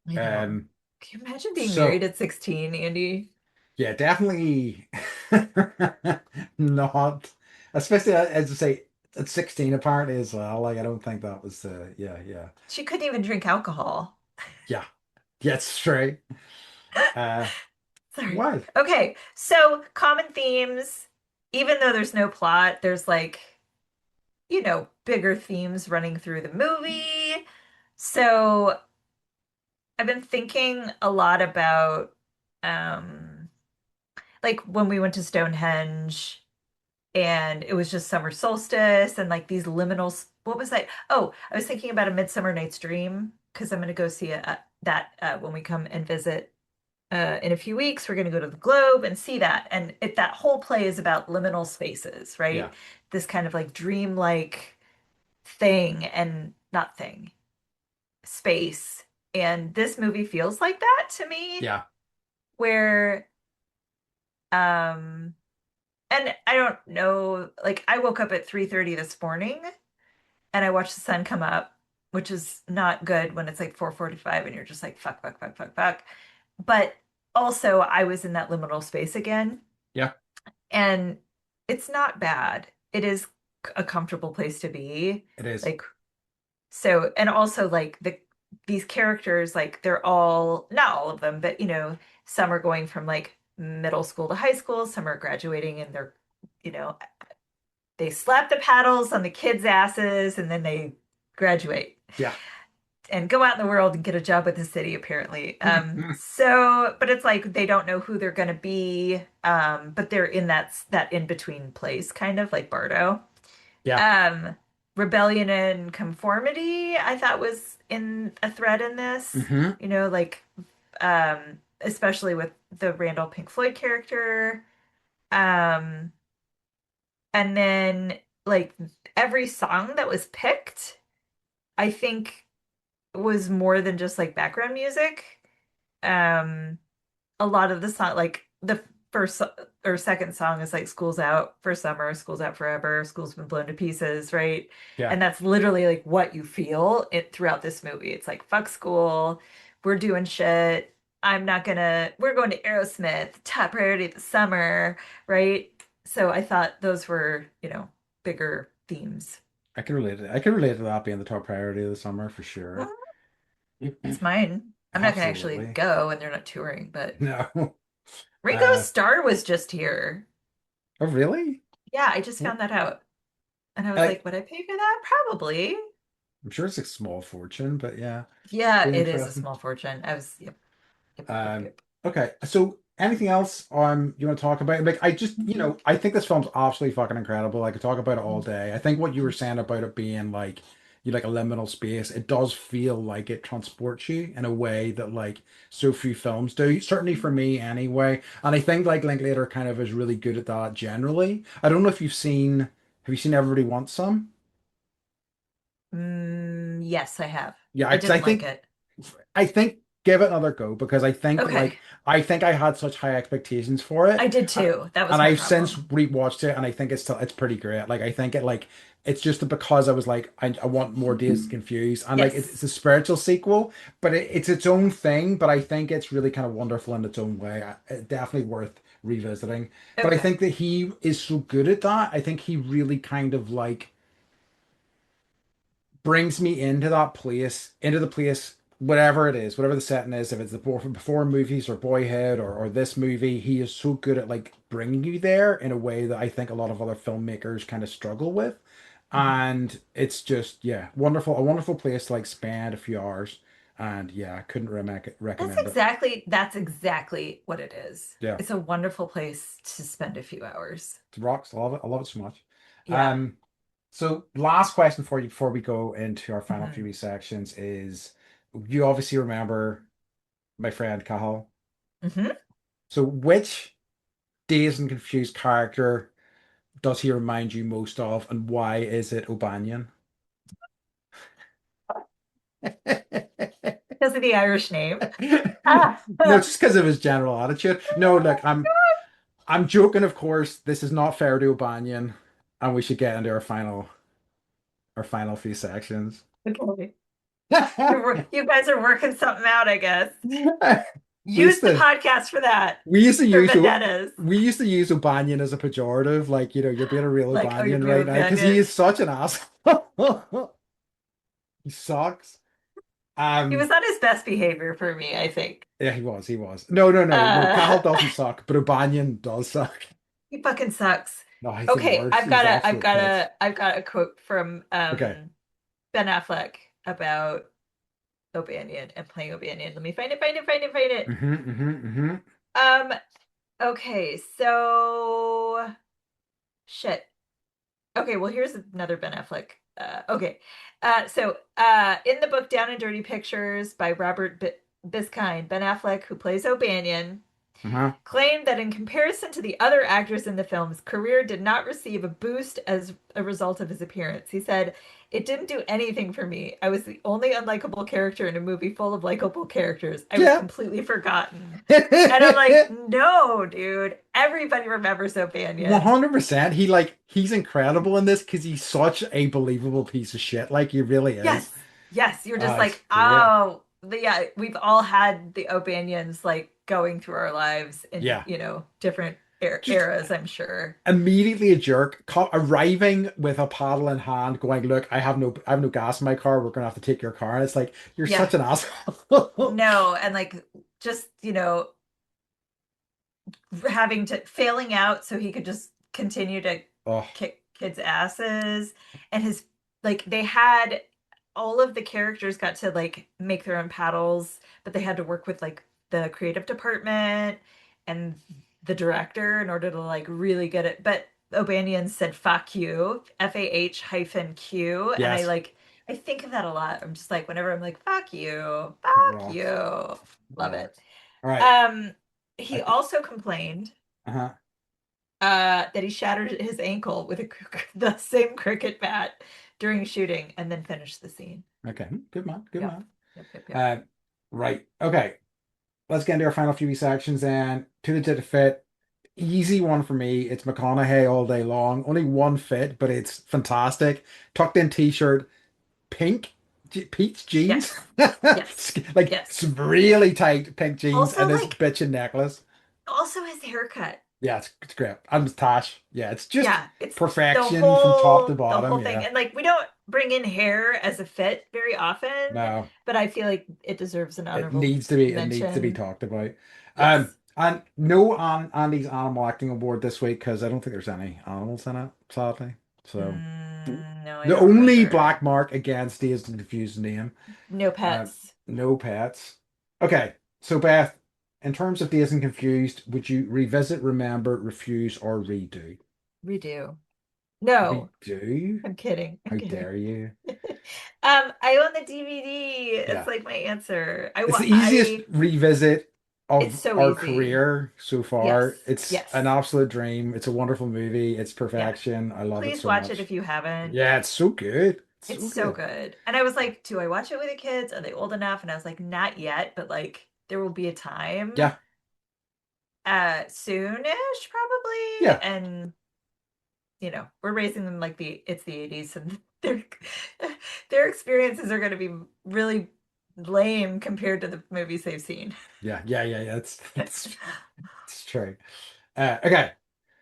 I know. Um, Can you imagine being married so at 16, Andy? yeah, definitely not, especially as I say at 16 apparently as well. Like I don't think that was yeah, yeah. She couldn't even drink alcohol. Yeah. Yeah, it's straight. Uh Sorry. wild. Okay, so common themes, even though there's no plot, there's like bigger themes running through the movie. So I've been thinking a lot about like when we went to Stonehenge and it was just summer solstice and like these liminal what was that? Oh, I was thinking about A Midsummer Night's Dream because I'm going to go see that when we come and visit in a few weeks. We're going to go to the Globe and see that. And that whole play is about liminal spaces, right? Yeah. This kind of like dreamlike thing and not thing, space. And this movie feels like that to me, Yeah. where um and I don't know, like I woke up at 3:30 this morning and I watched the sun come up, which is not good when it's like 4:45 and you're just like fuck, fuck, fuck, fuck, fuck. But also I was in that liminal space again Yeah, and it's not bad. It is a comfortable place to be. it is. Like so, and also like these characters, like they're all not all of them, but some are going from like middle school to high school, some are graduating and you know, they slap the paddles on the kids' asses and then they graduate Yeah. and go out in the world and get a job with the city, apparently. But it's like they don't know who they're gonna be, but they're in that in-between place, kind of like Bardo. Yeah. Um, rebellion and conformity, I thought was in a thread in this, Hmm. like especially with the Randall Pink Floyd character. Um, and then like every song that was picked, I think was more than just like background music. Um, a lot of the song, like the first or second song is like school's out for summer, school's out forever, school's been blown to pieces, right? Yeah. And that's literally like what you feel it throughout this movie. It's like fuck school, we're doing shit. We're going to Aerosmith, top priority of the summer, right? So I thought those were, bigger themes. I can relate to I can relate to that being the top priority of the summer for sure. It's mine. I'm not gonna actually Absolutely. go and they're not touring, but No. Ringo Uh, Starr was just here. oh really? Yeah, I just Well, found that out. And I was like like, would I pay for that? Probably. I'm sure it's a small fortune, but yeah, Yeah, be it is a interesting. small fortune. Yep, yep, yep, yep, Um, yep. okay, so anything else you want to talk about? Like, I just, I think this film's absolutely fucking incredible. I could talk about it all day. I think what you were saying about it being like you like a liminal space, it does feel like it transports you in a way that like so few films do. Certainly for me, anyway. And I think like Linklater kind of is really good at that generally. I don't know if have you seen Everybody Wants Some? Yes, I have. Yeah, I because didn't like it. I think give it another go because Okay. I think I had such high expectations for I it. did Uh, too. That was And my I've since problem. rewatched it and I think it's pretty great. Like I think it's just because I was like I want more Dazed Confused and like it's Yes. a spiritual sequel, but it's its own thing. But I think it's really kind of wonderful in its own way. Definitely worth revisiting. But I Okay. think that he is so good at that. I think he really kind of like brings me into that place, into the place, whatever it is, whatever the setting is, if it's the before movies or Boyhood or this movie, he is so good at like bringing you there in a way that I think a lot of other filmmakers kind of struggle with. Mhm. And it's just, yeah, wonderful, a wonderful place to like spend a few hours. And yeah, I couldn't recommend it. That's exactly what it is. Yeah, It's a wonderful place to spend a few hours. it rocks. I love it. I love it so much. Yeah. Um, so last question for you before we go into our final hmm few sections is you obviously remember my friend Cahill. hmm So, which Dazed and Confused character does he remind you most of, and why is it O'Banion? Because of the Irish name. Ah. No, just because of his general attitude. No, look, I'm joking, of course. This is not fair to O'Banion, and we should get into our final few sections. Okay. You guys are working something out, I guess. We used Use the to podcast for that, we used to for use vendettas. O'Banion as a pejorative, like you're being a real Like, oh, you're O'Banion right real now because he onion. is such an asshole. He sucks. He was Um, on his best behavior for me, I think. yeah, he was. He was. No, no, no, no. Cahill Uh, doesn't suck, but O'Banion does suck. he fucking sucks. No, he's the Okay, worst. He's absolute pits. I've got a quote from Okay. Ben Affleck about O'Banion and playing O'Banion. Let me find it. Mm-hmm, mm-hmm, mm-hmm. Um, okay, so shit. Okay, well, here's another Ben Affleck. Okay. In the book Down and Dirty Pictures by Robert Biskind, Ben Affleck, who plays O'Banion, Uh-huh. claimed that in comparison to the other actors in the film's career did not receive a boost as a result of his appearance. He said, "It didn't do anything for me. I was the only unlikable character in a movie full of likable characters. I was Yeah. completely forgotten." And I'm like, no, dude. Everybody remembers O'Banion. 100%. He's incredible in this because he's such a believable piece of shit. Like he really is. Yes. Yes. You're just It's like, great. oh, yeah, we've all had the O'Banions like going through our lives in, Yeah. different Just eras, I'm sure. immediately a jerk, arriving with a paddle in hand, going, "Look, I have no gas in my car. We're gonna have to take your car." And it's like, you're Yeah. such an asshole. No. And like, just, having to failing out so he could just continue to Oh, kick kids' asses. And they had all of the characters got to like make their own paddles, but they had to work with like the creative department and the director in order to like really get it. But O'Banion said fuck you, FAH-Q. And yes. I think of that a lot. I'm just like, whenever I'm like, It fuck you. rocks. It Love it. rocks. All right. Um, I he think. also complained Uh-huh. that he shattered his ankle with the same cricket bat during shooting and then finished the scene. Okay. Good man. Good Yep. man. Yep. Yep. Yep. Uh, right. Okay. Let's get into our final few sections then. To the fit. easy one for me. It's McConaughey all day long. Only one fit, but it's fantastic. Tucked in t-shirt, pink, peach jeans, Yes. Yes. like Yes. some really tight pink jeans Also, and this like, bitchin' necklace. also his haircut. Yeah, it's great. And Tash. Yeah, it's just Yeah, it's perfection from top to the bottom. whole thing. Yeah. And like we don't bring in hair as a fit very often, No. but I feel like it deserves an It honorable needs to be. It needs to be mention. talked about. Yes. And no on Andy's Animal Acting Award this week because I don't think there's any animals in it, sadly. So No, I the don't only remember. black mark against Dazed and Confused name. No Uh, pets. no pets. Okay, so Beth, in terms of Dazed and Confused, would you revisit, remember, refuse, or redo? Redo. No, Redo? I'm kidding. I'm How kidding. dare you? I own the DVD. It's Yeah. like my answer. It's the easiest revisit It's of so our easy. career so Yes. far. It's an Yes. absolute dream. It's a wonderful movie. It's Yeah. perfection. I love it Please so watch it much. if you haven't. Yeah, it's so good. It's It's so so good. good. And I was like, do I watch it with the kids? Are they old enough? And I was like, not yet, but like there will be a time Yeah, soonish probably. yeah, And we're raising them like it's the 80s and their their experiences are going to be really lame compared to the movies they've seen. yeah. It's true. Okay,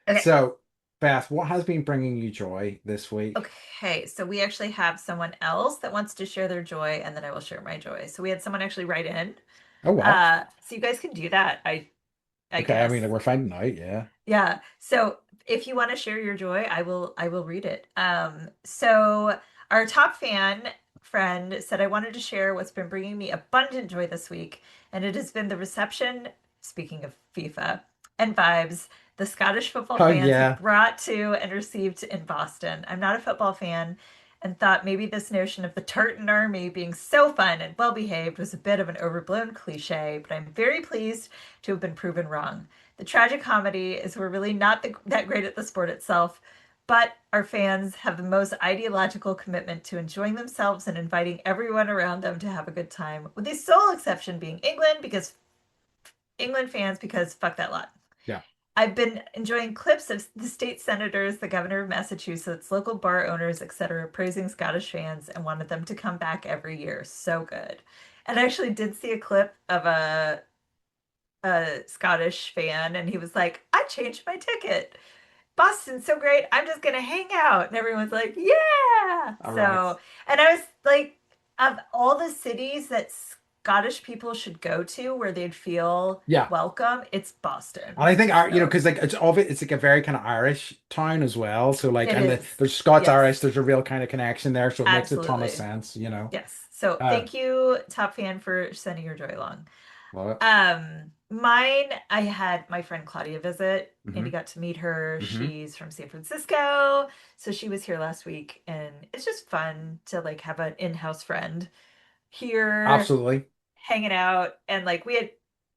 Okay. so Beth, what has been bringing you joy this week? Okay, so we actually have someone else that wants to share their joy, and then I will share my joy. So we had someone actually write in. Oh well. So you guys can do that, I Okay, I guess. mean we're finding out. Yeah. Yeah. So if you want to share your joy, I will read it. So our top fan friend said I wanted to share what's been bringing me abundant joy this week, and it has been the reception, speaking of FIFA, and vibes the Scottish football Oh fans have yeah. brought to and received in Boston. I'm not a football fan and thought maybe this notion of the Tartan Army being so fun and well behaved was a bit of an overblown cliche, but I'm very pleased to have been proven wrong. The tragic comedy is we're really not that great at the sport itself, but our fans have the most ideological commitment to enjoying themselves and inviting everyone around them to have a good time, with the sole exception being England fans because fuck that lot. Yeah. I've been enjoying clips of the state senators, the governor of Massachusetts, local bar owners, etc., praising Scottish fans and wanted them to come back every year. So good. And I actually did see a clip of a Scottish fan, and he was like, I changed my ticket. Boston's so great. I'm just gonna hang out. And everyone's like, yeah. All right. So, and I was like, of all the cities that Scottish people should go to where they'd feel Yeah. welcome, it's And Boston. I think our, So because like it's of it, it's like a very kind of Irish town as well. So like, it and is. there's Scots Yes, Irish, there's a real kind of connection there. So it makes a ton of absolutely. sense. Yes. So Uh, thank you, Top Fan, for sending your joy along. love it. Mine, I had my friend Claudia visit. Hmm. Andy got to meet her. Hmm. She's from San Francisco. So she was here last week and it's just fun to like have an in-house friend here Absolutely. hanging out. And like we had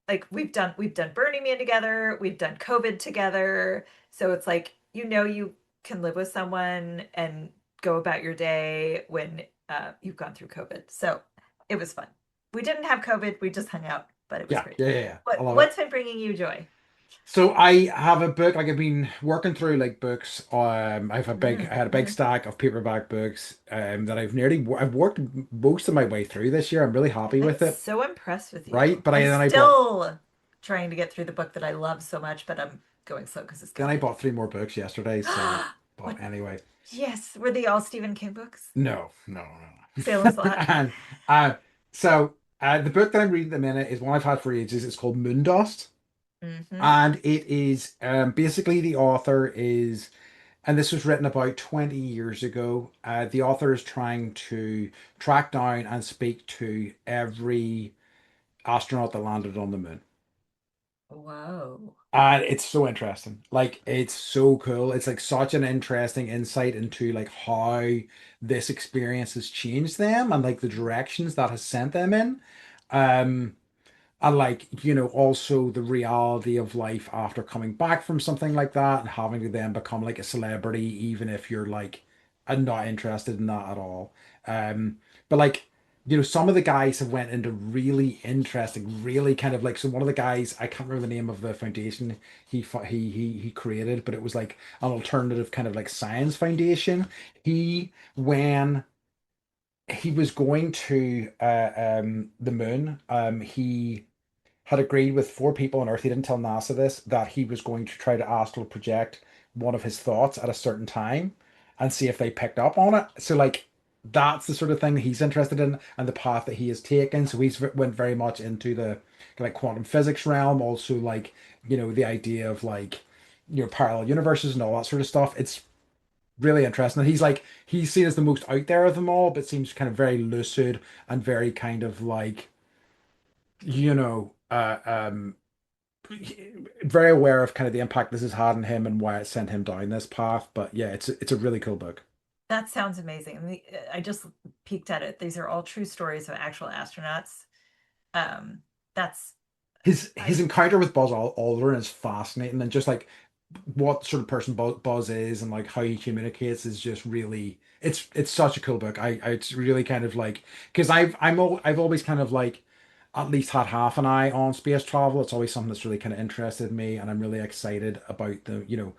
like we've done Burning Man together, we've done COVID together. So it's like you can live with someone and go about your day when you've gone through COVID. So it was fun. We didn't have COVID, we just hung out, but it was great. Yeah. I love it. What's been bringing you joy? So I have a book, like I've been working through like books. I had a big Mm-hmm. stack of paperback books that I've worked most of my way through this year. I'm really happy I'm with it, so impressed with right? you. But I'm then I bought still trying to get through the book that I love so much, but I'm going slow because it's then I COVID. bought three more books yesterday. So, but What? anyway. Yes. Were they all Stephen King books? No. Salem's Lot. And uh, the book that I'm reading at the minute is one I've had for ages. It's called Moondust, Mm-hmm. and it is basically the author is, and this was written about 20 years ago. The author is trying to track down and speak to every astronaut that landed on the moon. Whoa. And it's so interesting. Like it's so cool. It's like such an interesting insight into like how this experience has changed them and like the directions that has sent them in. Um and like, also the reality of life after coming back from something like that and having to then become like a celebrity, even if you're like not interested in that at all. But like some of the guys have went into really interesting, really kind of like, so one of the guys, I can't remember the name of the foundation he created, but it was like an alternative kind of like science foundation. When he was going to the moon, he had agreed with four people on Earth. He didn't tell NASA this, that he was going to try to astral project one of his thoughts at a certain time and see if they picked up on it. So like that's the sort of thing that he's interested in and the path that he has taken. So he's went very much into the like quantum physics realm, also like, the idea of like parallel universes and all that sort of stuff. It's really interesting. And he's seen as the most out there of them all, but seems kind of very lucid and very kind of like, you know, uh, um, very aware of kind of the impact this has had on him and why it sent him down this path. But yeah, it's a really cool book. That sounds amazing. I just peeked at it. These are all true stories of actual astronauts. Um, that's His I encounter with Aldrin is fascinating, and just like what sort of person Buzz is and like how he communicates is just really it's such a cool book. It's really kind of like because I've always kind of like at least had half an eye on space travel. It's always something that's really kind of interested me, and I'm really excited about the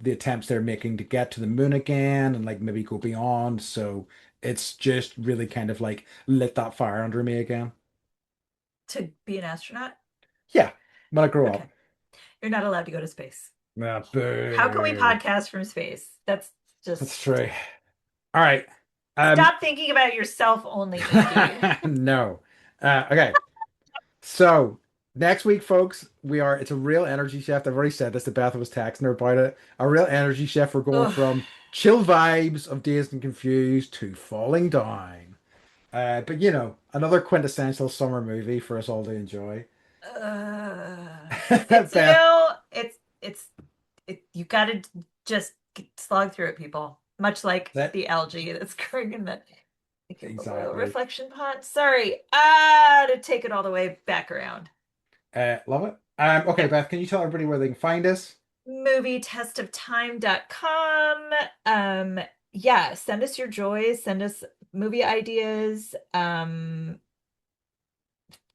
attempts they're making to get to the moon again and like maybe go beyond. So it's just really kind of like lit that fire under me again. to be an astronaut. Yeah, when I grow Okay. up. You're not allowed to go to space. Ah, How can we boo. podcast from space? That's That's just true. All right. Um, stop thinking about yourself only, Nikki. no. Okay. So next week, folks, it's a real energy shift. I've already said this to Beth. I was texting her about it. A real energy shift. We're going Ugh. from chill vibes of Dazed and Confused to falling down. But another quintessential summer movie for us all to enjoy. It's Beth, you gotta just slog through it, people. Much like that the algae that's growing in the Campbell oil exactly. reflection pond. Sorry. To take it all the way back around. Love it. Okay, Yep. Beth, can you tell everybody where they can find us? MovietestofTime.com. Yeah, send us your joys, send us movie ideas,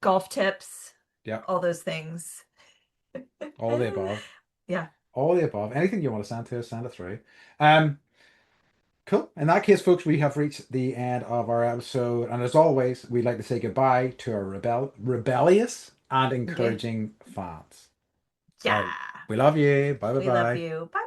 golf tips, Yeah, all those things. all of the above. Yeah. All of the above. Anything you want to send to us, send it through. Um, cool. In that case, folks, we have reached the end of our episode. And as always, we'd like to say goodbye to our rebellious and Okay. encouraging fans. All Yeah. right. We love you. Bye bye We love bye. you. Bye.